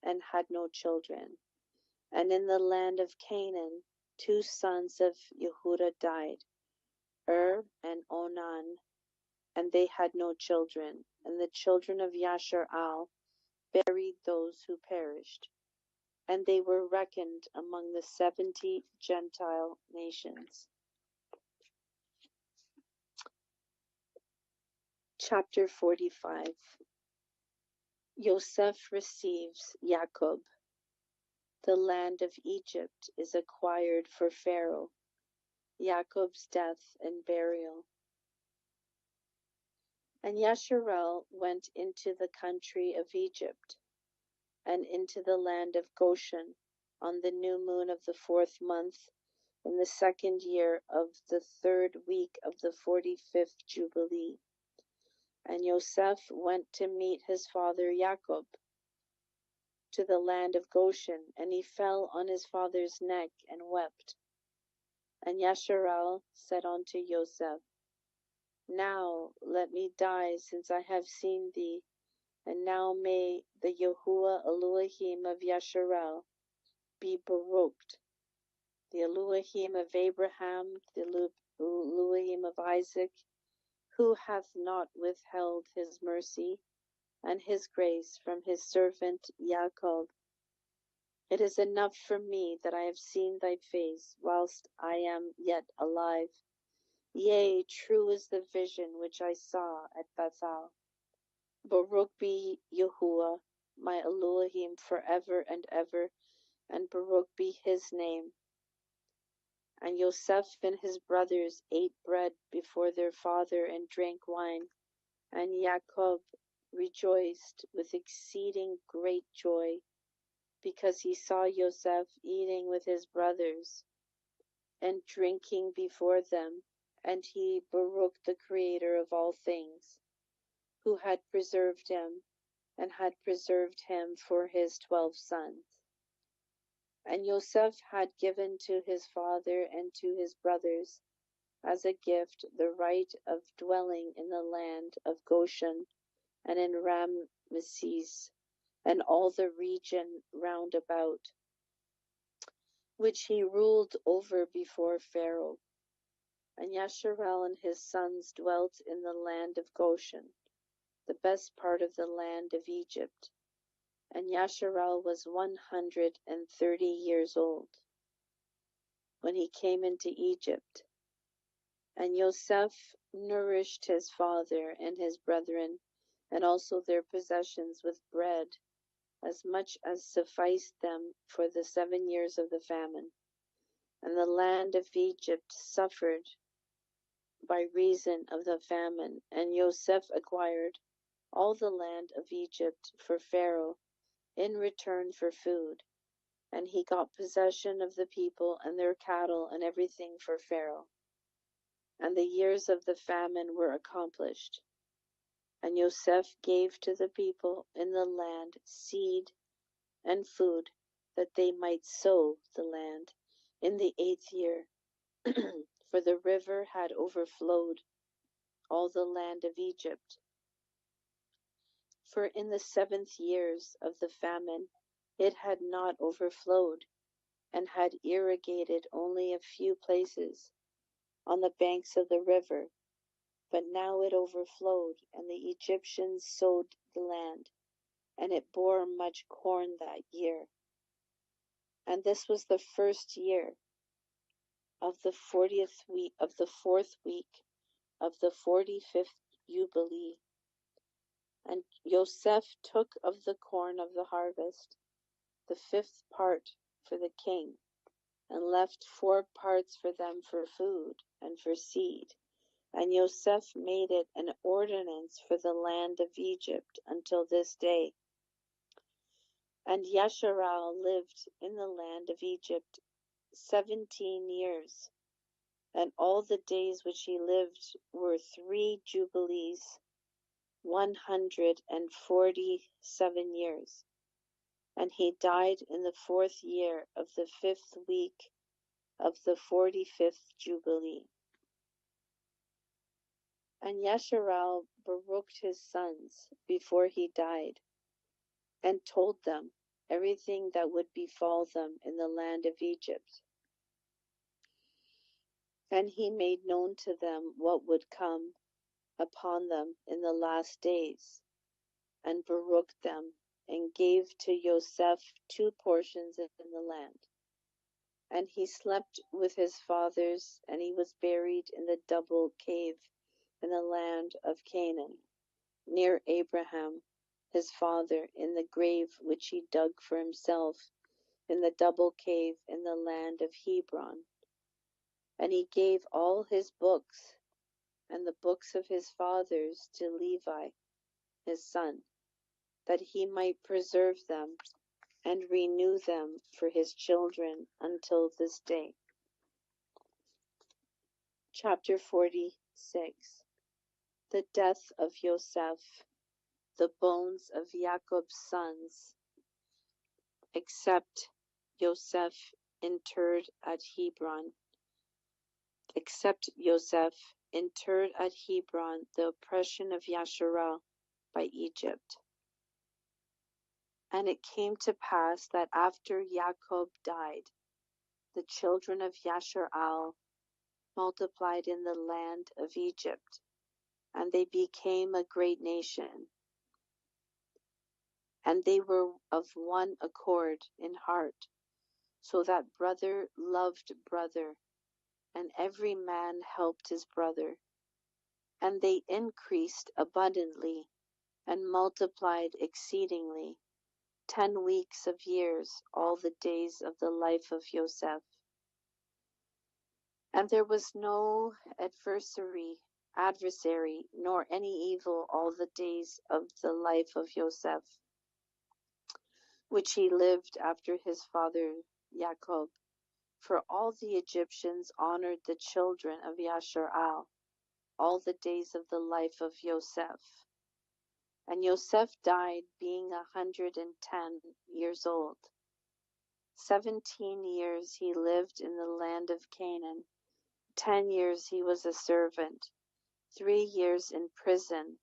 and had no children. And in the land of Canaan 2 sons of Yehudah died, and Onan, and they had no children. And the children of Yashar'al buried those who perished, and they were reckoned among the 70 Gentile nations. Chapter 45. Yosef receives Jacob. The land of Egypt is acquired for Pharaoh. Jacob's death and burial. And Yashar'el went into the country of Egypt, and into the land of Goshen, on the new moon of the 4th month, in the 2nd year of the 3rd week of the 45th Jubilee. And Yosef went to meet his father Jacob to the land of Goshen, and he fell on his father's neck and wept. And Yashar'el said unto Yosef, Now let me die, since I have seen thee, And now may the Yahuwah Elohim of Yasharel be baruched, the Elohim of Abraham, the Elohim of Isaac, who hath not withheld his mercy and his grace from his servant Jacob. It is enough for me that I have seen thy face whilst I am yet alive. Yea, true is the vision which I saw at Bethel. Baruch be Yahuwah, my Elohim, forever and ever, and Baruch be his name. And Yosef and his brothers ate bread before their father and drank wine, and Jacob rejoiced with exceeding great joy, because he saw Yosef eating with his brothers and drinking before them, and he baruched the Creator of all things, who had preserved him, and had preserved him for his 12 sons. And Yosef had given to his father and to his brothers as a gift the right of dwelling in the land of Goshen and in Ramesses and all the region round about, which he ruled over before Pharaoh. And Yasharel and his sons dwelt in the land of Goshen, the best part of the land of Egypt. And Yasharel was 130 years old when he came into Egypt. And Yosef nourished his father and his brethren, and also their possessions with bread, as much as sufficed them for the 7 years of the famine. And the land of Egypt suffered by reason of the famine, and Yosef acquired all the land of Egypt for Pharaoh in return for food. And he got possession of the people and their cattle and everything for Pharaoh. And the years of the famine were accomplished. And Yosef gave to the people in the land seed and food, that they might sow the land in the 8th year. For the river had overflowed all the land of Egypt. For in the 7th years of the famine it had not overflowed, and had irrigated only a few places on the banks of the river. But now it overflowed, and the Egyptians sowed the land, and it bore much corn that year. And this was the 1st year of the 40th week of the 4th week of the 45th Jubilee. And Yosef took of the corn of the harvest the 5th part for the king, and left 4 parts for them for food and for seed. And Yosef made it an ordinance for the land of Egypt until this day. And Yasharel lived in the land of Egypt 17 years, and all the days which he lived were 3 jubilees, 147 years. And he died in the 4th year of the 5th week of the 45th Jubilee. And Yasharel baruched his sons before he died, and told them everything that would befall them in the land of Egypt. And he made known to them what would come upon them in the last days, and baruched them, and gave to Yosef 2 portions in the land. And he slept with his fathers, and he was buried in the double cave in the land of Canaan, near Abraham his father, in the grave which he dug for himself in the double cave in the land of Hebron. And he gave all his books and the books of his fathers to Levi his son, that he might preserve them and renew them for his children until this day. Chapter 46. The death of Yosef, the bones of Jacob's sons, except Yosef interred at Hebron. Except Yosef interred at Hebron, the oppression of Yasharel by Egypt. And it came to pass that after Jacob died, the children of Yasharal multiplied in the land of Egypt, and they became a great nation. And they were of one accord in heart, so that brother loved brother, and every man helped his brother. And they increased abundantly, and multiplied exceedingly, 10 weeks of years, all the days of the life of Joseph. And there was no adversary, nor any evil all the days of the life of Joseph, which he lived after his father Jacob. For all the Egyptians honored the children of Yasharal all the days of the life of Joseph. And Joseph died being 110 years old. 17 years he lived in the land of Canaan. 10 years he was a servant. 3 years in prison.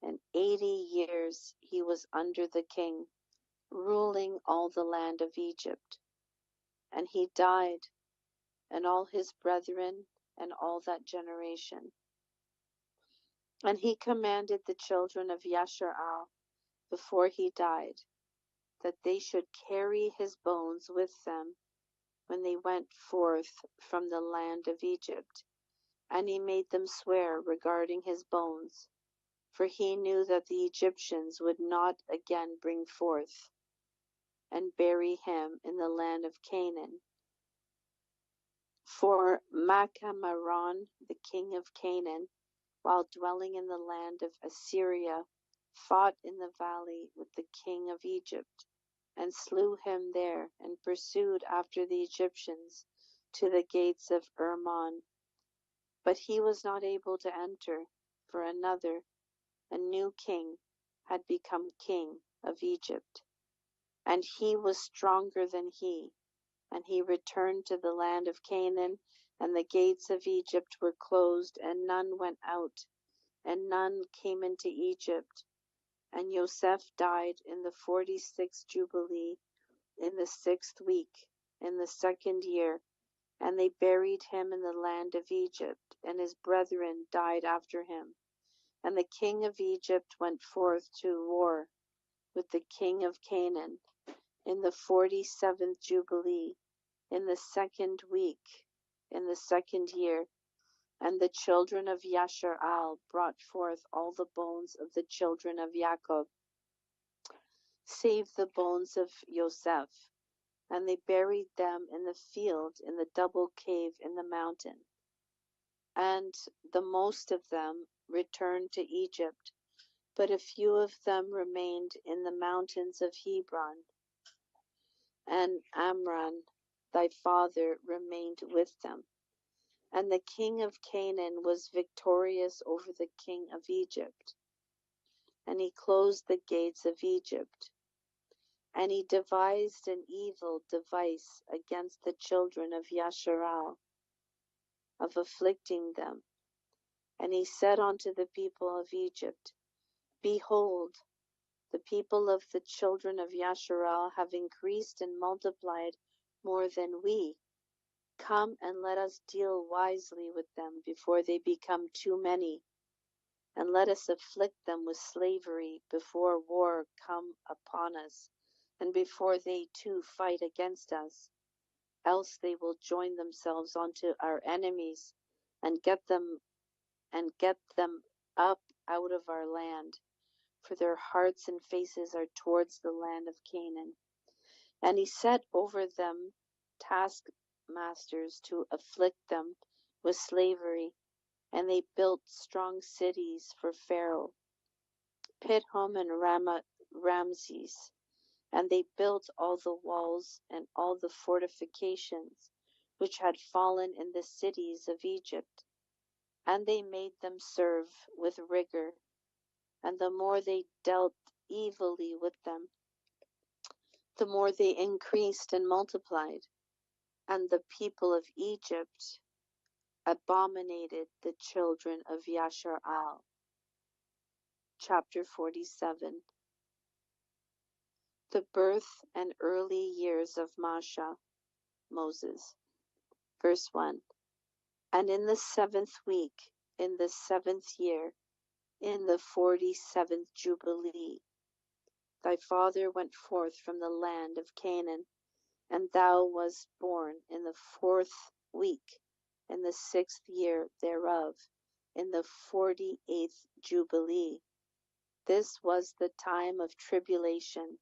And 80 years he was under the king, ruling all the land of Egypt. And he died, and all his brethren, and all that generation. And he commanded the children of Yasharal, before he died, that they should carry his bones with them when they went forth from the land of Egypt. And he made them swear regarding his bones, for he knew that the Egyptians would not again bring forth and bury him in the land of Canaan. For Macamaron, the king of Canaan, while dwelling in the land of Assyria, fought in the valley with the king of Egypt, and slew him there, and pursued after the Egyptians to the gates of Ermon. But he was not able to enter, for another, a new king, had become king of Egypt. And he was stronger than he, and he returned to the land of Canaan, and the gates of Egypt were closed, and none went out, and none came into Egypt. And Joseph died in the 46th Jubilee, in the 6th week, in the 2nd year, and they buried him in the land of Egypt, and his brethren died after him. And the king of Egypt went forth to war with the king of Canaan in the 47th Jubilee, in the 2nd week, in the 2nd year. And the children of Yasharal brought forth all the bones of the children of Jacob, save the bones of Joseph, and they buried them in the field in the double cave in the mountain. And the most of them returned to Egypt, but a few of them remained in the mountains of Hebron. And Amram, thy father, remained with them. And the king of Canaan was victorious over the king of Egypt. And he closed the gates of Egypt. And he devised an evil device against the children of Yasharal, of afflicting them. And he said unto the people of Egypt, Behold, the people of the children of Yasharal have increased and multiplied more than we. Come and let us deal wisely with them before they become too many, and let us afflict them with slavery before war come upon us, and before they too fight against us. Else they will join themselves unto our enemies, and get them up out of our land, for their hearts and faces are towards the land of Canaan. And he set over them taskmasters to afflict them with slavery, and they built strong cities for Pharaoh, Pithom and Ramses, and they built all the walls and all the fortifications which had fallen in the cities of Egypt, and they made them serve with rigor. And the more they dealt evilly with them, the more they increased and multiplied. And the people of Egypt abominated the children of Yasharal. Chapter 47. The birth and early years of Masha, Moses. Verse 1. And in the 7th week, in the 7th year, in the 47th Jubilee, thy father went forth from the land of Canaan, and thou wast born in the 4th week, in the 6th year thereof, in the 48th Jubilee. This was the time of tribulation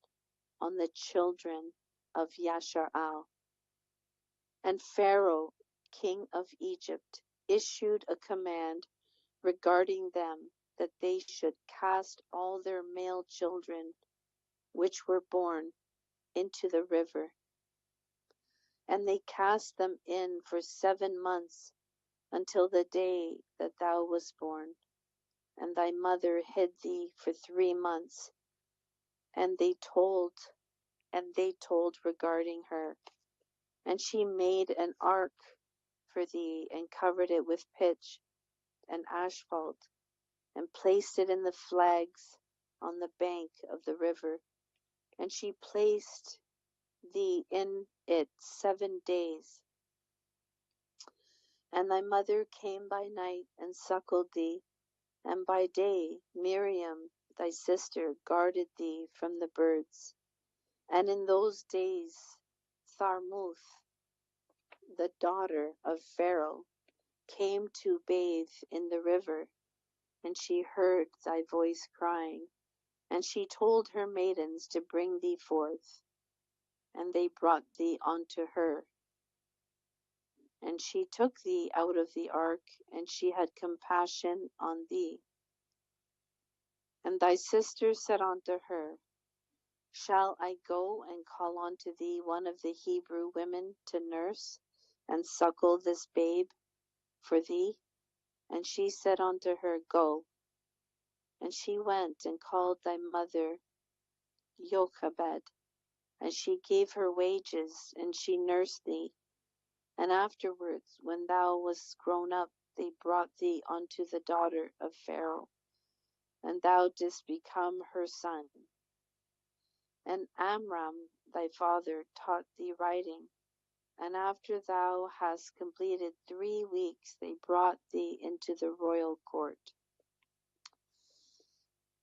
on the children of Yasharal. And Pharaoh, king of Egypt, issued a command regarding them that they should cast all their male children which were born into the river. And they cast them in for 7 months, until the day that thou wast born. And thy mother hid thee for 3 months. And they told regarding her. And she made an ark for thee, and covered it with pitch and asphalt, and placed it in the flags on the bank of the river. And she placed thee in it 7 days. And thy mother came by night and suckled thee, and by day Miriam thy sister guarded thee from the birds. And in those days Tharmuth, the daughter of Pharaoh, came to bathe in the river, and she heard thy voice crying. And she told her maidens to bring thee forth, and they brought thee unto her. And she took thee out of the ark, and she had compassion on thee. And thy sister said unto her, Shall I go and call unto thee one of the Hebrew women to nurse and suckle this babe for thee? And she said unto her, Go. And she went and called thy mother Jochebed, and she gave her wages, and she nursed thee. And afterwards, when thou wast grown up, they brought thee unto the daughter of Pharaoh, and thou didst become her son. And Amram thy father taught thee writing, and after thou hast completed 3 weeks, they brought thee into the royal court.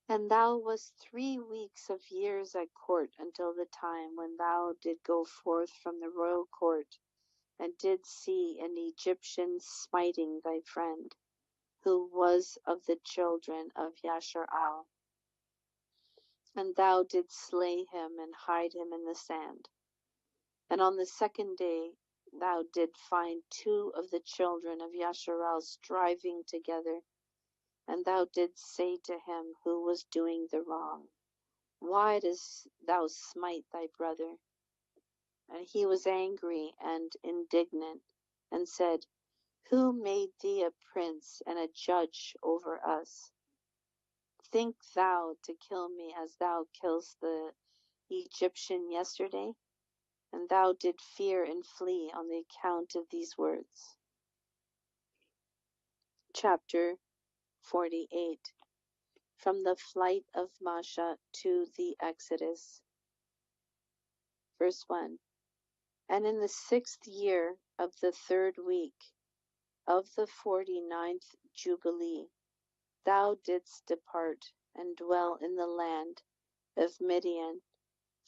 And thou wast 3 weeks of years at court, until the time when thou did go forth from the royal court, and did see an Egyptian smiting thy friend, who was of the children of Yasharal. And thou didst slay him, and hide him in the sand. And on the 2nd day thou did find 2 of the children of Yasharal striving together. And thou didst say to him who was doing the wrong, Why dost thou smite thy brother? And he was angry and indignant, and said, Who made thee a prince and a judge over us? Think thou to kill me as thou killest the Egyptian yesterday? And thou did fear and flee on the account of these words. Chapter 48. From the flight of Masha to the Exodus. Verse 1. And in the 6th year of the 3rd week of the 49th Jubilee, thou didst depart and dwell in the land of Midian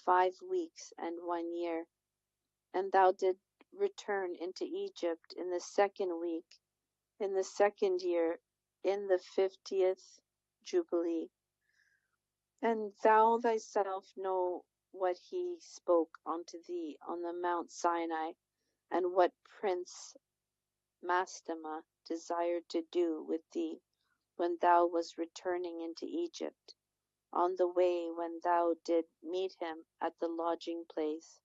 5 weeks and 1 year. And thou did return into Egypt in the 2nd week, in the 2nd year, in the 50th Jubilee. And thou thyself know what he spoke unto thee on the Mount Sinai, and what Prince Mastema desired to do with thee when thou wast returning into Egypt, on the way when thou did meet him at the lodging place.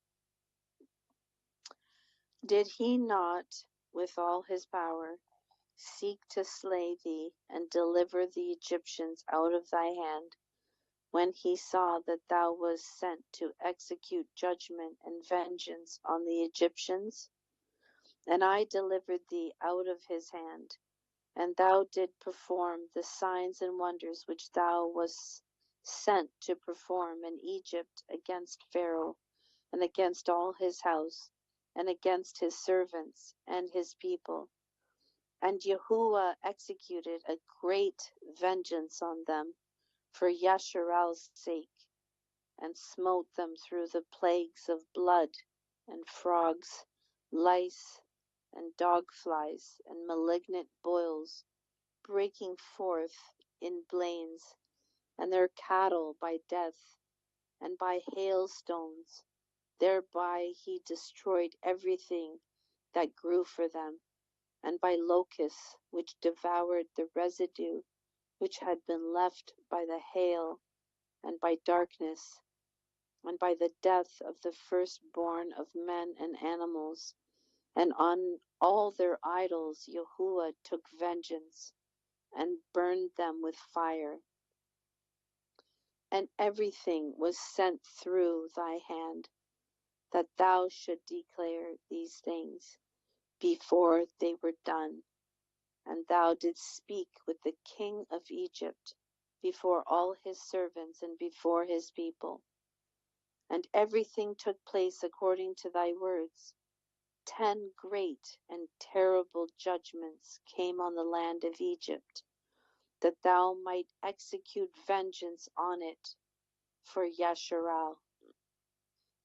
Did he not, with all his power, seek to slay thee and deliver the Egyptians out of thy hand, when he saw that thou wast sent to execute judgment and vengeance on the Egyptians? And I delivered thee out of his hand, and thou did perform the signs and wonders which thou wast sent to perform in Egypt against Pharaoh and against all his house and against his servants and his people. And Yahuwah executed a great vengeance on them for Yasharal's sake, and smote them through the plagues of blood and frogs, lice and dog flies and malignant boils, breaking forth in blains, and their cattle by death and by hailstones. Thereby he destroyed everything that grew for them, and by locusts which devoured the residue which had been left by the hail, and by darkness, and by the death of the firstborn of men and animals. And on all their idols Yahuwah took vengeance, and burned them with fire. And everything was sent through thy hand, that thou should declare these things before they were done. And thou didst speak with the king of Egypt before all his servants and before his people. And everything took place according to thy words. 10 great and terrible judgments came on the land of Egypt, that thou might execute vengeance on it for Yasharal.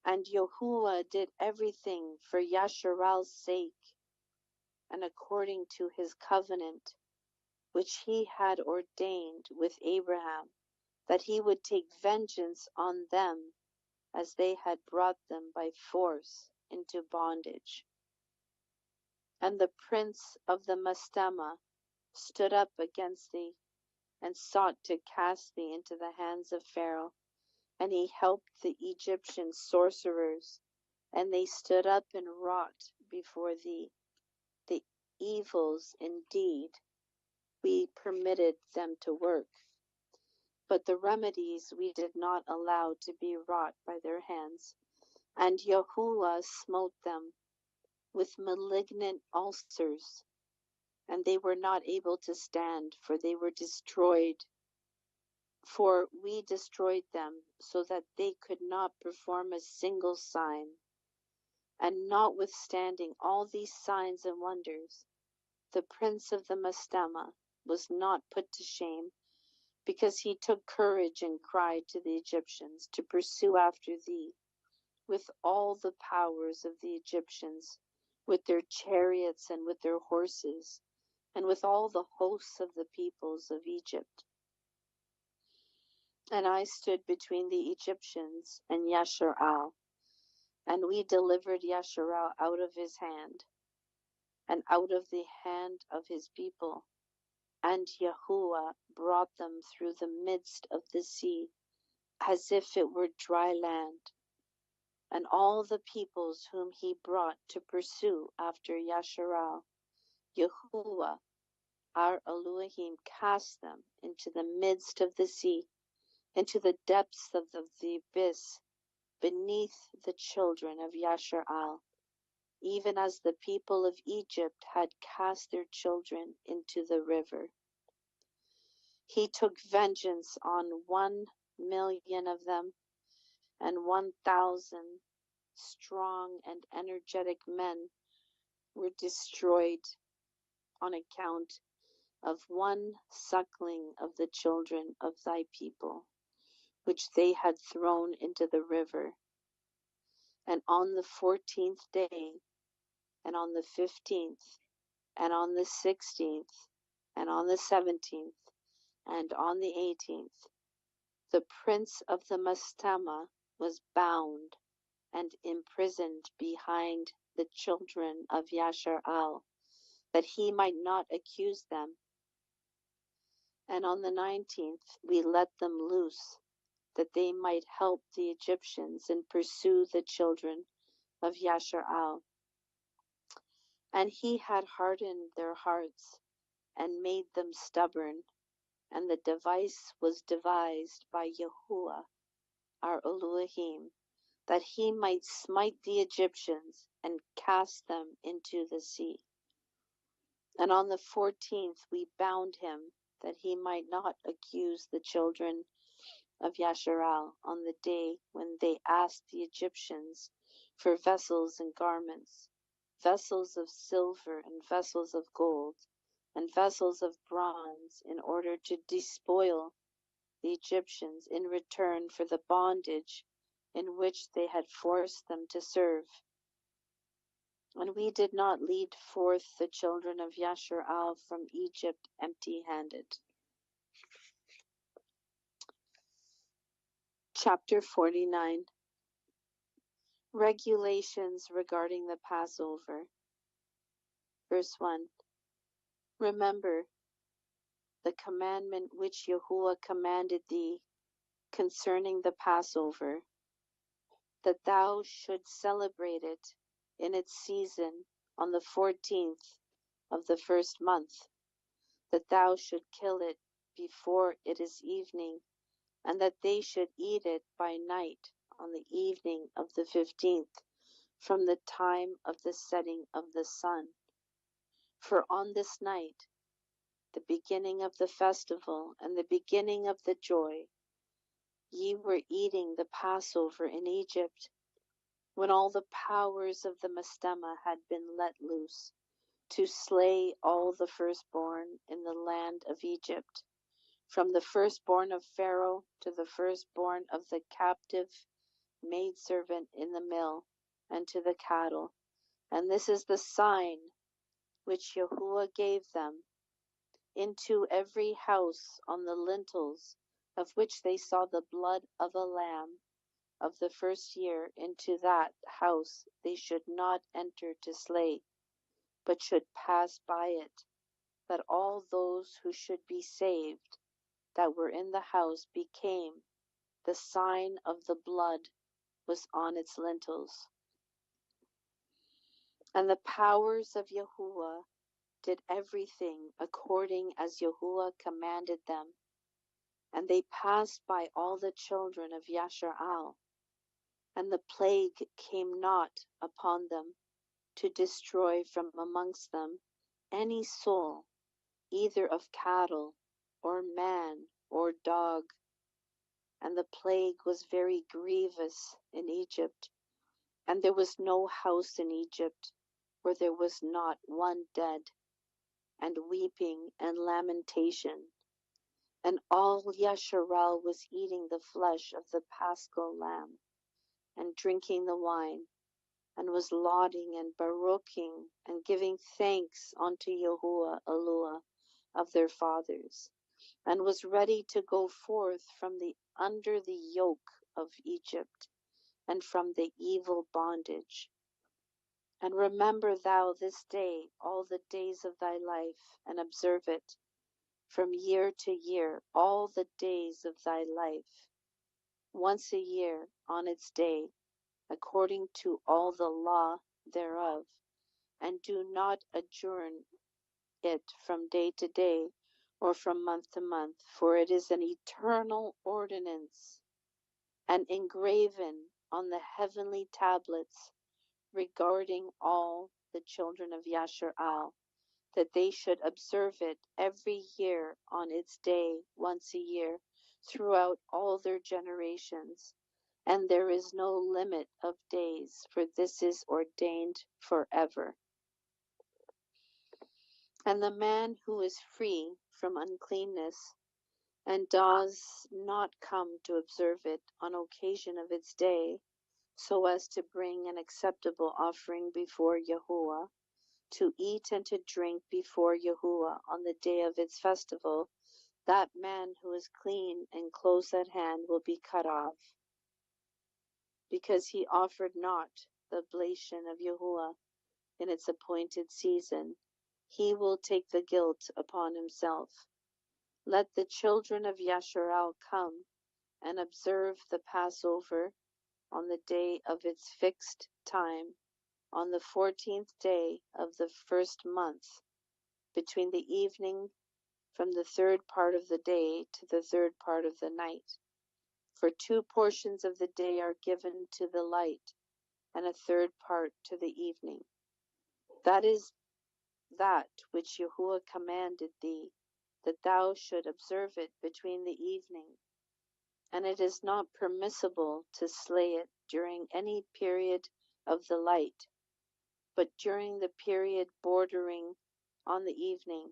And Yahuwah did everything for Yasharal's sake, and according to his covenant, which he had ordained with Abraham, that he would take vengeance on them as they had brought them by force into bondage. And the prince of the Mastema stood up against thee, and sought to cast thee into the hands of Pharaoh. And he helped the Egyptian sorcerers, and they stood up and wrought before thee the evils indeed we permitted them to work, but the remedies we did not allow to be wrought by their hands. And Yahuwah smote them with malignant ulcers, and they were not able to stand, for they were destroyed. For we destroyed them, so that they could not perform a single sign. And notwithstanding all these signs and wonders, the prince of the Mastema was not put to shame, because he took courage and cried to the Egyptians to pursue after thee with all the powers of the Egyptians, with their chariots and with their horses, and with all the hosts of the peoples of Egypt. And I stood between the Egyptians and Yasharal, and we delivered Yasharal out of his hand, and out of the hand of his people. And Yahuwah brought them through the midst of the sea, as if it were dry land. And all the peoples whom he brought to pursue after Yasharal, Yahuwah, our Elohim, cast them into the midst of the sea, into the depths of the abyss, beneath the children of Yasharal, even as the people of Egypt had cast their children into the river. He took vengeance on 1,000,000 of them, and 1,000 strong and energetic men were destroyed on account of one suckling of the children of thy people, which they had thrown into the river. And on the 14th day, and on the 15th, and on the 16th, and on the 17th, and on the 18th, the prince of the Mastema was bound and imprisoned behind the children of Yasharal, that he might not accuse them. And on the 19th we let them loose, that they might help the Egyptians and pursue the children of Yasharal. And he had hardened their hearts, and made them stubborn, and the device was devised by Yahuwah, our Elohim, that he might smite the Egyptians and cast them into the sea. And on the 14th we bound him, that he might not accuse the children of Yasharal on the day when they asked the Egyptians for vessels and garments, vessels of silver and vessels of gold, and vessels of bronze, in order to despoil the Egyptians in return for the bondage in which they had forced them to serve. And we did not lead forth the children of Yasharal from Egypt empty-handed. Chapter 49. Regulations regarding the Passover. Verse 1. Remember the commandment which Yahuwah commanded thee concerning the Passover, that thou shouldst celebrate it in its season on the 14th of the first month, that thou should kill it before it is evening, and that they should eat it by night on the evening of the 15th, from the time of the setting of the sun. For on this night, the beginning of the festival and the beginning of the joy, ye were eating the Passover in Egypt, when all the powers of the Mastema had been let loose, to slay all the firstborn in the land of Egypt, from the firstborn of Pharaoh to the firstborn of the captive maidservant in the mill, and to the cattle. And this is the sign which Yahuwah gave them: into every house on the lintels of which they saw the blood of a lamb of the first year, into that house they should not enter to slay, but should pass by it, that all those who should be saved that were in the house became the sign of the blood was on its lintels. And the powers of Yahuwah did everything according as Yahuwah commanded them, and they passed by all the children of Yasharal, and the plague came not upon them, to destroy from amongst them any soul, either of cattle, or man, or dog. And the plague was very grievous in Egypt, and there was no house in Egypt where there was not one dead, and weeping and lamentation. And all Yasharal was eating the flesh of the paschal lamb, and drinking the wine, and was lauding and baruching, and giving thanks unto Yahuwah Eluah of their fathers, and was ready to go forth from the under the yoke of Egypt, and from the evil bondage. And remember thou this day all the days of thy life, and observe it from year to year all the days of thy life, once a year on its day, according to all the law thereof, and do not adjourn it from day to day, or from month to month, for it is an eternal ordinance, and engraven on the heavenly tablets regarding all the children of Yasharal, that they should observe it every year on its day once a year, throughout all their generations. And there is no limit of days, for this is ordained forever. And the man who is free from uncleanness, and does not come to observe it on occasion of its day, so as to bring an acceptable offering before Yahuwah, to eat and to drink before Yahuwah on the day of its festival, that man who is clean and close at hand will be cut off, because he offered not the oblation of Yahuwah in its appointed season. He will take the guilt upon himself. Let the children of Yasharal come and observe the Passover on the day of its fixed time, on the 14th day of the first month, between the evening from the third part of the day to the third part of the night. For 2 portions of the day are given to the light, and a third part to the evening. That is that which Yahuwah commanded thee, that thou should observe it between the evening and it is not permissible to slay it during any period of the light, but during the period bordering on the evening,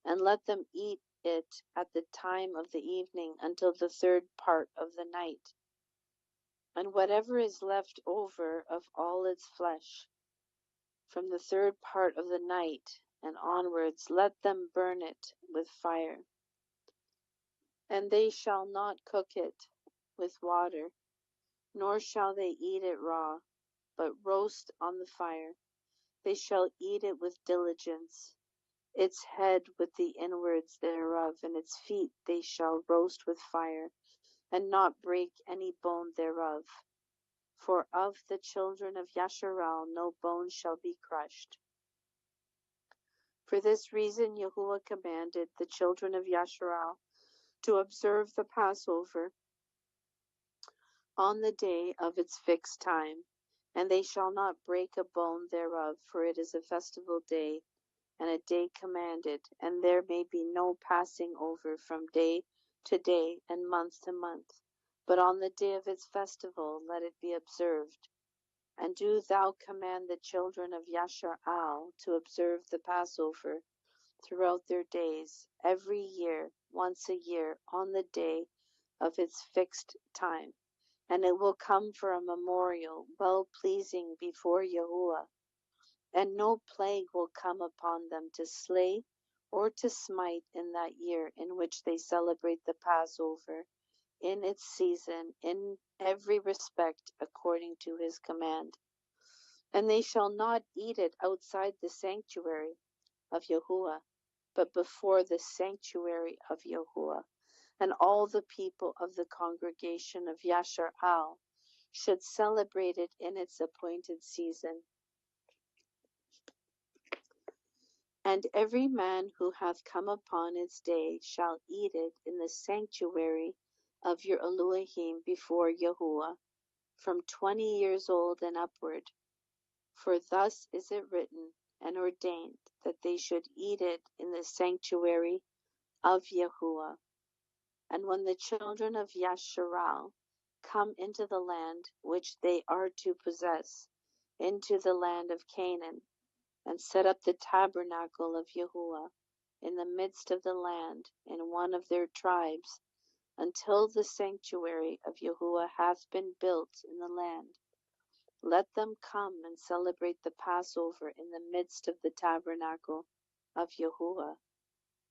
and let them eat it at the time of the evening until the third part of the night. And whatever is left over of all its flesh, from the third part of the night and onwards, let them burn it with fire. And they shall not cook it with water, nor shall they eat it raw, but roast on the fire. They shall eat it with diligence, its head with the inwards thereof, and its feet they shall roast with fire, and not break any bone thereof. For of the children of Yasharal no bone shall be crushed. For this reason Yahuwah commanded the children of Yasharal to observe the Passover on the day of its fixed time, and they shall not break a bone thereof, for it is a festival day, and a day commanded, and there may be no passing over from day to day and month to month, but on the day of its festival let it be observed. And do thou command the children of Yasharal to observe the Passover throughout their days, every year, once a year, on the day of its fixed time. And it will come for a memorial, well-pleasing before Yahuwah. And no plague will come upon them to slay or to smite in that year in which they celebrate the Passover, in its season, in every respect according to his command. And they shall not eat it outside the sanctuary of Yahuwah, but before the sanctuary of Yahuwah. And all the people of the congregation of Yasharal should celebrate it in its appointed season. And every man who hath come upon its day shall eat it in the sanctuary of your Elohim before Yahuwah, from 20 years old and upward. For thus is it written and ordained that they should eat it in the sanctuary of Yahuwah. And when the children of Yasharal come into the land which they are to possess, into the land of Canaan, and set up the tabernacle of Yahuwah in the midst of the land in one of their tribes, until the sanctuary of Yahuwah hath been built in the land, let them come and celebrate the Passover in the midst of the tabernacle of Yahuwah,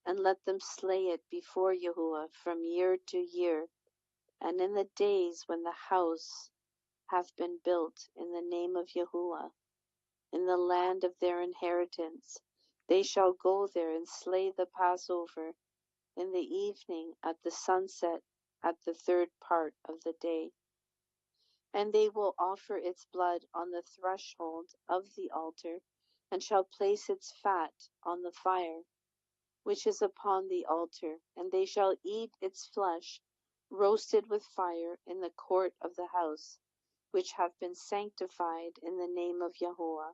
and let them slay it before Yahuwah from year to year, and in the days when the house hath been built in the name of Yahuwah, in the land of their inheritance, they shall go there and slay the Passover in the evening at the sunset at the third part of the day. And they will offer its blood on the threshold of the altar, and shall place its fat on the fire, which is upon the altar, and they shall eat its flesh roasted with fire in the court of the house, which have been sanctified in the name of Yahuwah.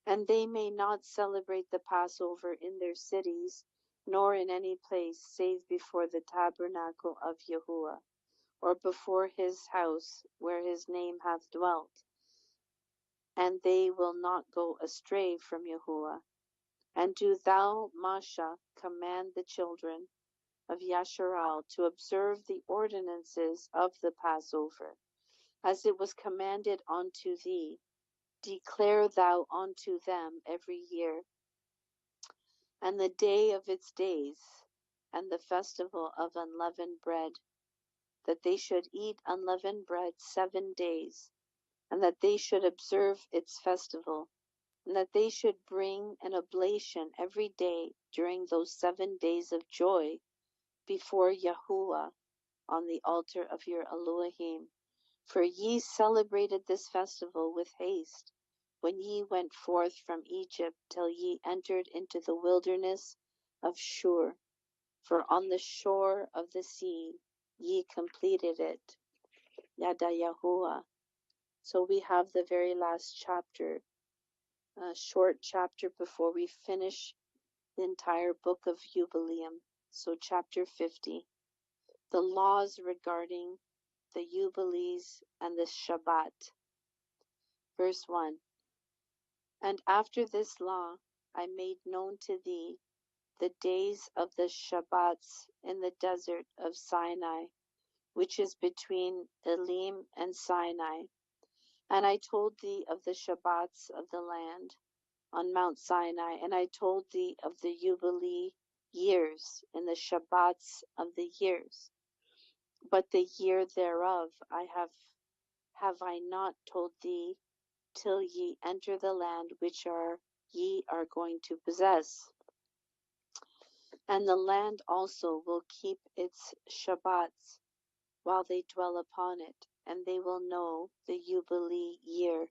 And they may not celebrate the Passover in their cities, nor in any place save before the tabernacle of Yahuwah, or before his house where his name hath dwelt. And they will not go astray from Yahuwah. And do thou, Masha, command the children of Yasharal to observe the ordinances of the Passover, as it was commanded unto thee. Declare thou unto them every year, and the day of its days, and the festival of unleavened bread, that they should eat unleavened bread 7 days, and that they should observe its festival, and that they should bring an oblation every day during those 7 days of joy before Yahuwah on the altar of your Elohim. For ye celebrated this festival with haste, when ye went forth from Egypt, till ye entered into the wilderness of Shur. For on the shore of the sea ye completed it. Yada Yahuwah. So we have the very last chapter, a short chapter before we finish the entire book of Yubalaym. So chapter 50. the laws regarding the Jubilees and the Shabbat. Verse 1. And after this law I made known to thee the days of the Shabbats in the desert of Sinai, which is between Elim and Sinai. And I told thee of the Shabbats of the land on Mount Sinai, and I told thee of the Jubilee years in the Shabbats of the years. But the year thereof have I not told thee, till ye enter the land which ye are going to possess. And the land also will keep its Shabbats while they dwell upon it, and they will know the Jubilee year.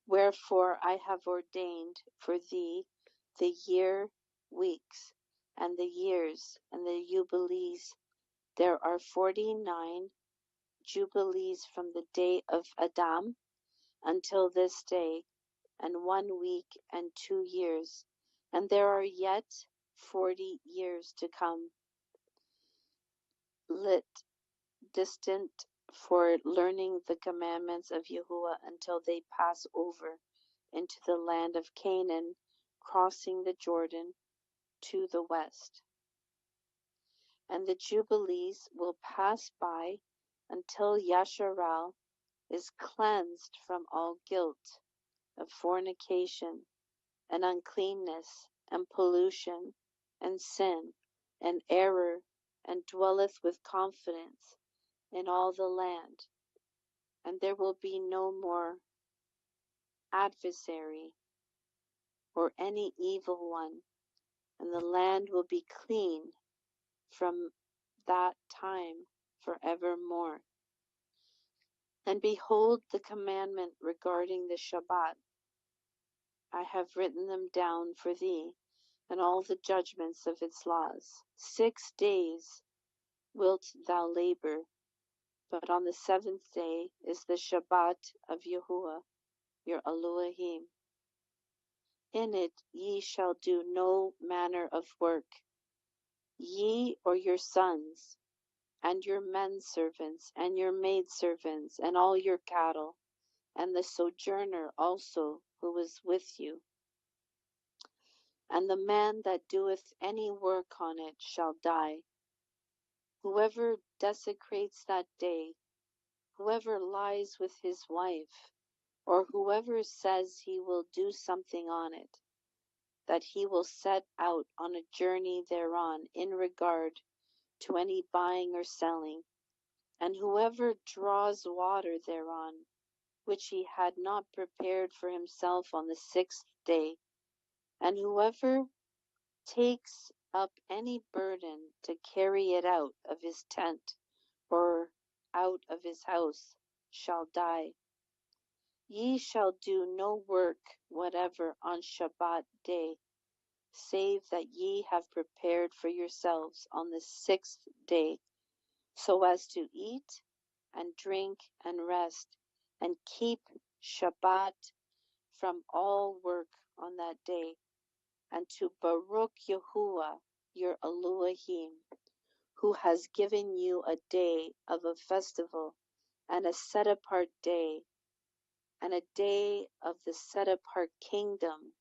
Wherefore I have ordained for thee the year weeks, and the years, and the Jubilees. There are 49 Jubilees from the day of Adam until this day, and 1 week and 2 years, and there are yet 40 years to come. Lit distant for learning the commandments of Yahuwah until they pass over into the land of Canaan, crossing the Jordan to the west. And the Jubilees will pass by until Yasharal is cleansed from all guilt of fornication and uncleanness and pollution and sin and error, and dwelleth with confidence in all the land. And there will be no more adversary or any evil one, and the land will be clean from that time forevermore. And behold, the commandment regarding the Shabbat, I have written them down for thee, and all the judgments of its laws. 6 days wilt thou labor, but on the 7th day is the Shabbat of Yahuwah, your Elohim. In it ye shall do no manner of work, ye or your sons, and your menservants, and your maidservants, and all your cattle, and the sojourner also who is with you. And the man that doeth any work on it shall die. Whoever desecrates that day, whoever lies with his wife, or whoever says he will do something on it, that he will set out on a journey thereon in regard to any buying or selling, and whoever draws water thereon, which he had not prepared for himself on the 6th day, and whoever takes up any burden to carry it out of his tent or out of his house, shall die. Ye shall do no work whatever on Shabbat day, save that ye have prepared for yourselves on the 6th day, so as to eat and drink and rest, and keep Shabbat from all work on that day, and to Baruch Yahuwah your Elohim, who has given you a day of a festival, and a set apart day, and a day of the set apart kingdom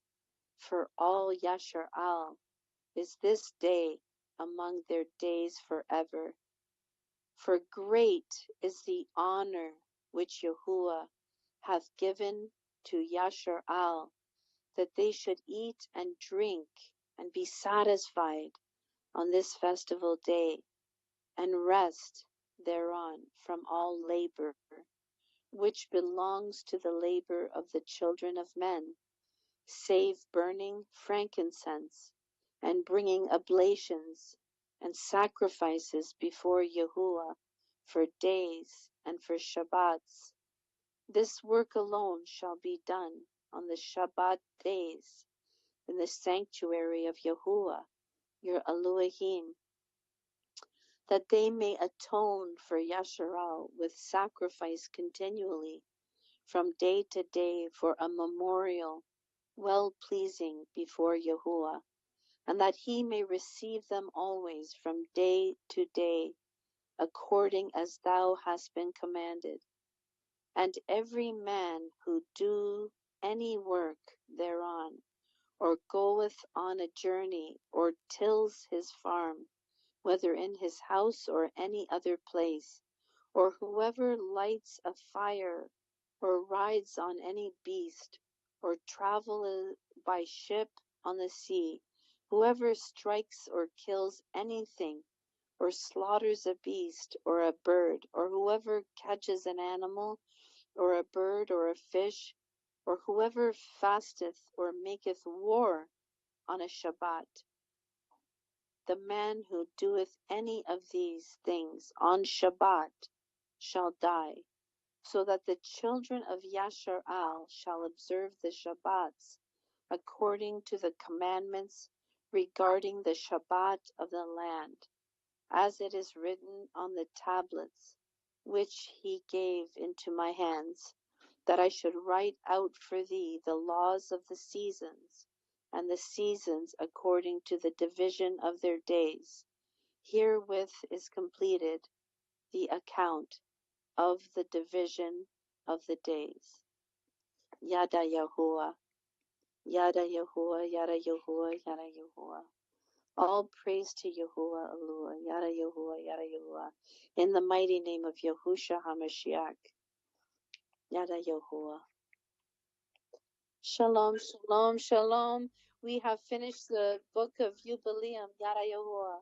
for all Yasharal is this day among their days forever. For great is the honor which Yahuwah hath given to Yasharal, that they should eat and drink and be satisfied on this festival day, and rest thereon from all labor, which belongs to the labor of the children of men, save burning frankincense, and bringing oblations and sacrifices before Yahuwah for days and for Shabbats. This work alone shall be done on the Shabbat days in the sanctuary of Yahuwah, your Elohim, that they may atone for Yasharal with sacrifice continually, from day to day, for a memorial well-pleasing before Yahuwah, and that he may receive them always from day to day, according as thou hast been commanded. And every man who do any work thereon, or goeth on a journey, or tills his farm, whether in his house or any other place, or whoever lights a fire, or rides on any beast, or travelleth by ship on the sea, whoever strikes or kills anything, or slaughters a beast or a bird, or whoever catches an animal, or a bird or a fish, or whoever fasteth or maketh war on a Shabbat, the man who doeth any of these things on Shabbat shall die, so that the children of Yasharal shall observe the Shabbats according to the commandments regarding the Shabbat of the land, as it is written on the tablets which he gave into my hands, that I should write out for thee the laws of the seasons, and the seasons according to the division of their days. Herewith is completed the account of the division of the days. Yada Yahuwah, Yada Yahuwah, Yada Yahuwah, Yada Yahuwah. All praise to Yahuwah, Alua, Yada Yahuwah, Yada Yahuwah. In the mighty name of Yahusha HaMashiach, Yada Yahuwah. Shalom, shalom, shalom. We have finished the book of Yubalaym, Yada Yahuwah.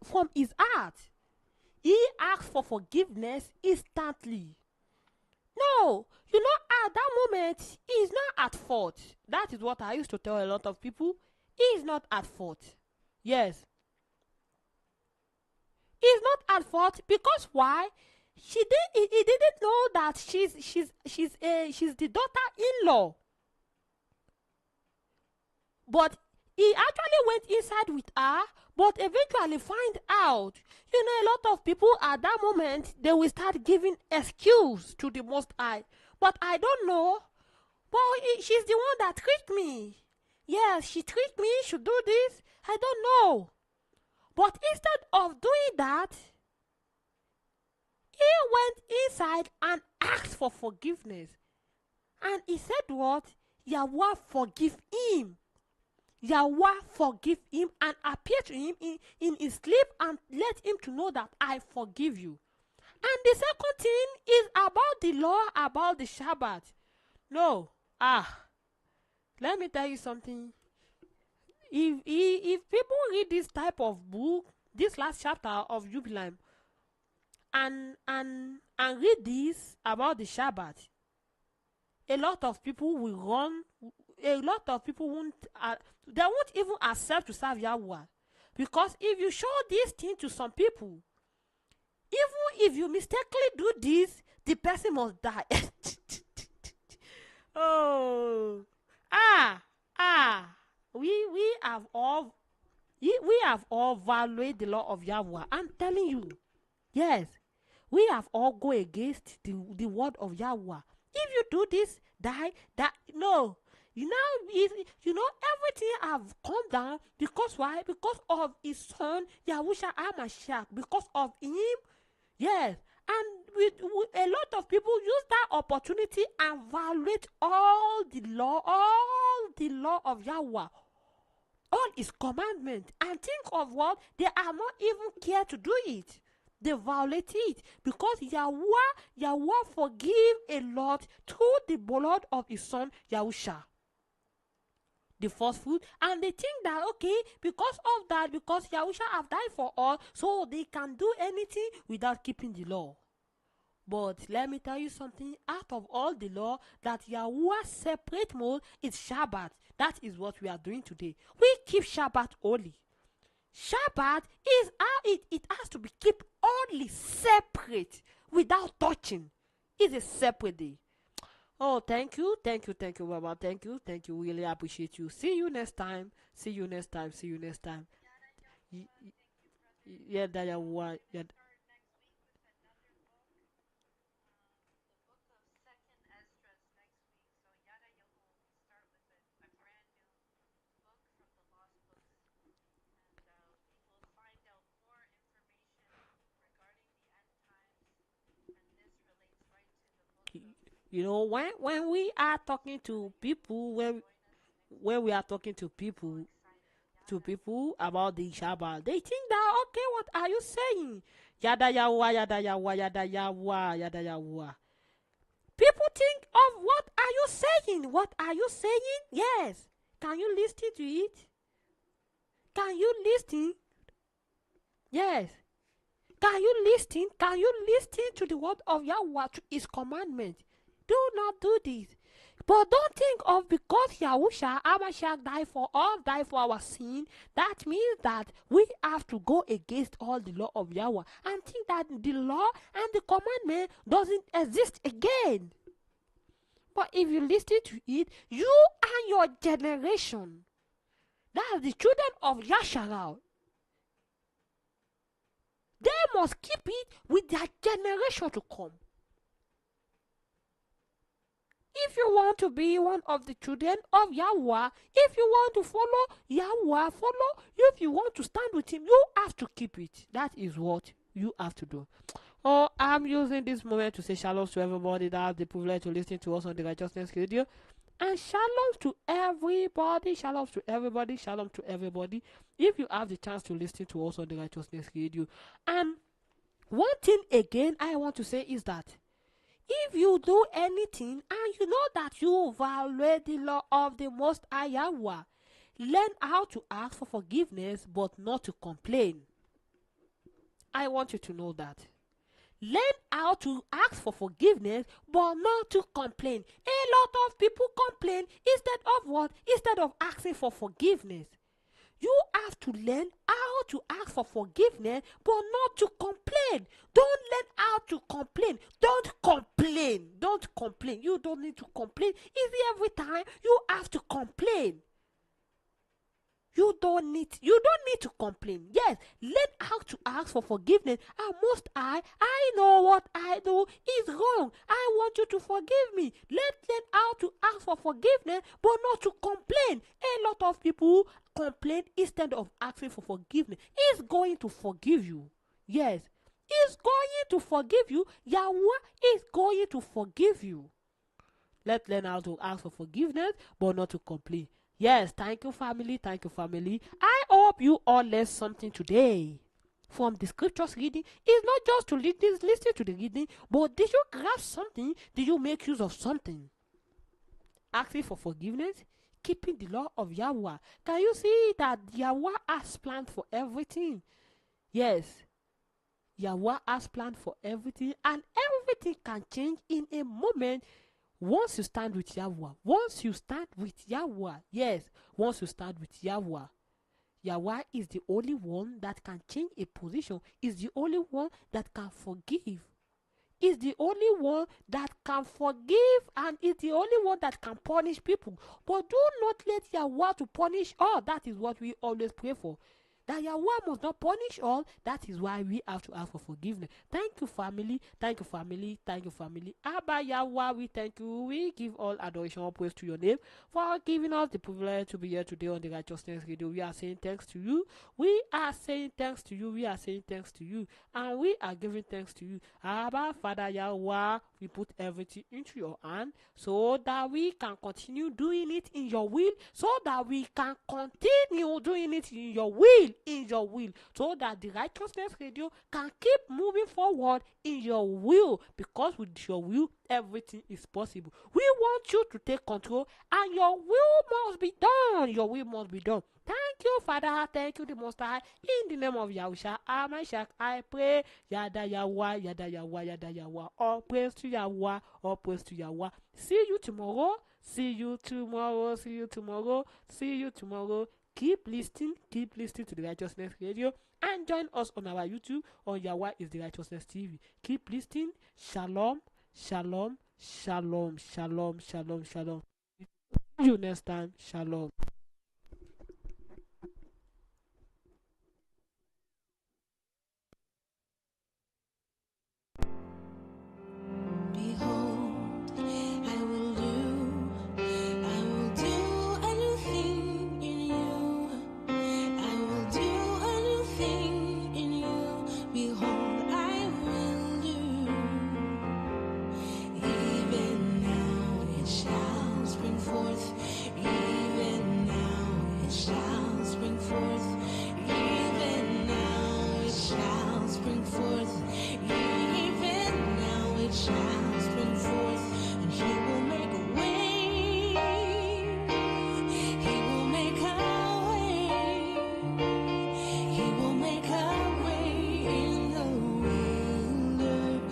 From his heart. He asked for forgiveness instantly. No, at that moment, he is not at fault. That is what I used to tell a lot of people. He is not at fault. Yes, he is not at fault because why? He didn't know that she's the daughter-in-law. But he actually went inside with her, but eventually find out. A lot of people at that moment, they will start giving excuse to the Most High. But I don't know. But she's the one that tricked me. Yes, she tricked me, she do this. I don't know. But instead of doing that, he went inside and asked for forgiveness. And he said what? Yahweh forgive him. Yahweh forgive him and appear to him in his sleep and let him to know that I forgive you. And the second thing is about the law, about the Shabbat. No, let me tell you something. If people read this type of book, this last chapter of Yubalaym, and read this about the Shabbat, a lot of people will run. A lot of people they won't even accept to serve Yahweh, because if you show this thing to some people, even if you mistakenly do this, the person must die. Oh, ah, ah. We have all violated the law of Yahweh. I'm telling you, yes, we have all go against the word of Yahweh. If you do this, die. That no. Everything have come down because why? Because of his son Yahusha Hamashiach. Because of him, yes. And a lot of people use that opportunity and violate all the law of Yahweh, all his commandments, and think of what they are not even care to do it. They violate it because Yahweh forgive a lot through the blood of his son Yahusha, the first fruit. And they think that, okay, because of that, because Yahusha have died for all, so they can do anything without keeping the law. But let me tell you something, out of all the law that Yahweh separate most is Shabbat. That is what we are doing today. We keep Shabbat holy. Shabbat is how it has to be kept only separate without touching. It's a separate day. Oh, thank you, Baba. Thank you. Really appreciate you. See you next time. See you next time. Y- y- Yeah, that you want. Yeah. You know, when we are talking to people, when we are talking to people about the Shabbat, they think that, okay, what are you saying? Yada yawa, yada yawa, yada yawa, yada yawa. People think of, what are you saying? What are you saying? Yes. Can you listen to it? Can you listen? Yes. Can you listen? Can you listen to the word of Yahweh, to his commandment? Do not do this. But don't think of, because Yahusha Hamashiach died for our sin, that means that we have to go against all the law of Yahweh and think that the law and the commandment doesn't exist again. But if you listen to it, you and your generation, that's the children of Yasharal, they must keep it with their generation to come. If you want to be one of the children of Yahweh, if you want to follow Yahweh, follow. If you want to stand with him, you have to keep it. That is what you have to do. Oh, I'm using this moment to say shalom to everybody that has the privilege to listen to us on the Righteousness Radio. And shalom to everybody, shalom to everybody, shalom to everybody. If you have the chance to listen to us on the Righteousness Radio. And one thing again I want to say is that if you do anything and you know that you violate the law of the Most High Yahweh, learn how to ask for forgiveness but not to complain. I want you to know that. Learn how to ask for forgiveness but not to complain. A lot of people complain instead of what? Instead of asking for forgiveness. You have to learn how to ask for forgiveness but not to complain. Don't learn how to complain. Don't complain. Don't complain. You don't need to complain. Is it every time you have to complain? You don't need to complain. Yes, learn how to ask for forgiveness. And most I know what I do is wrong. I want you to forgive me. Learn how to ask for forgiveness, but not to complain. A lot of people complain instead of asking for forgiveness. He's going to forgive you. Yes, he's going to forgive you. Yahweh is going to forgive you. Let's learn how to ask for forgiveness, but not to complain. Yes, thank you, family. Thank you, family. I hope you all learned something today from the scriptures reading. It's not just to listen to the reading, but did you grasp something? Did you make use of something? Asking for forgiveness, keeping the law of Yahweh. Can you see that Yahweh has planned for everything? Yes, Yahweh has planned for everything, and everything can change in a moment. Once you stand with Yahweh, once you stand with Yahweh, yes, once you stand with Yahweh, Yahweh is the only one that can change a position, is the only one that can forgive, is the only one that can forgive, and is the only one that can punish people. But do not let Yahweh to punish all. That is what we always pray for. That Yahweh must not punish all. That is why we have to ask for forgiveness. Thank you, family. Thank you, family. Thank you, family. Abba Yahweh, we thank you. We give all adoration and praise to your name for giving us the privilege to be here today on the Righteousness Radio. We are saying thanks to you. We are saying thanks to you. We are saying thanks to you. And we are giving thanks to you. Abba, Father Yahweh, we put everything into your hand so that we can continue doing it in your will, so that we can continue doing it in your will in your will, so that the Righteousness Radio can keep moving forward in your will, because with your will everything is possible. We want you to take control, and your will must be done. Your will must be done. Thank you, Father. Thank you, the Most High. In the name of Yahusha, Amashak, I pray. Yada Yahweh, Yada Yahweh, Yada Yahweh. All praise to Yahweh. All praise to Yahweh. See you tomorrow. See you tomorrow. See you tomorrow. See you tomorrow. Keep listening to the Righteousness Radio, and join us on our YouTube on Yahweh is the Righteousness TV. Keep listening. Shalom, shalom, shalom, shalom, shalom, shalom. See you next time. Shalom. Behold, I will do a new thing in you. I will do a new thing in you. Behold, I will do. Even now it shall spring forth. Even now it shall spring forth. Even now it shall spring forth. Even now it shall spring forth, and He will make a way. He will make a way. He will make a way in the wilderness.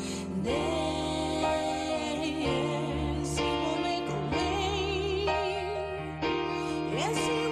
Yes, He will make a way. Yes, He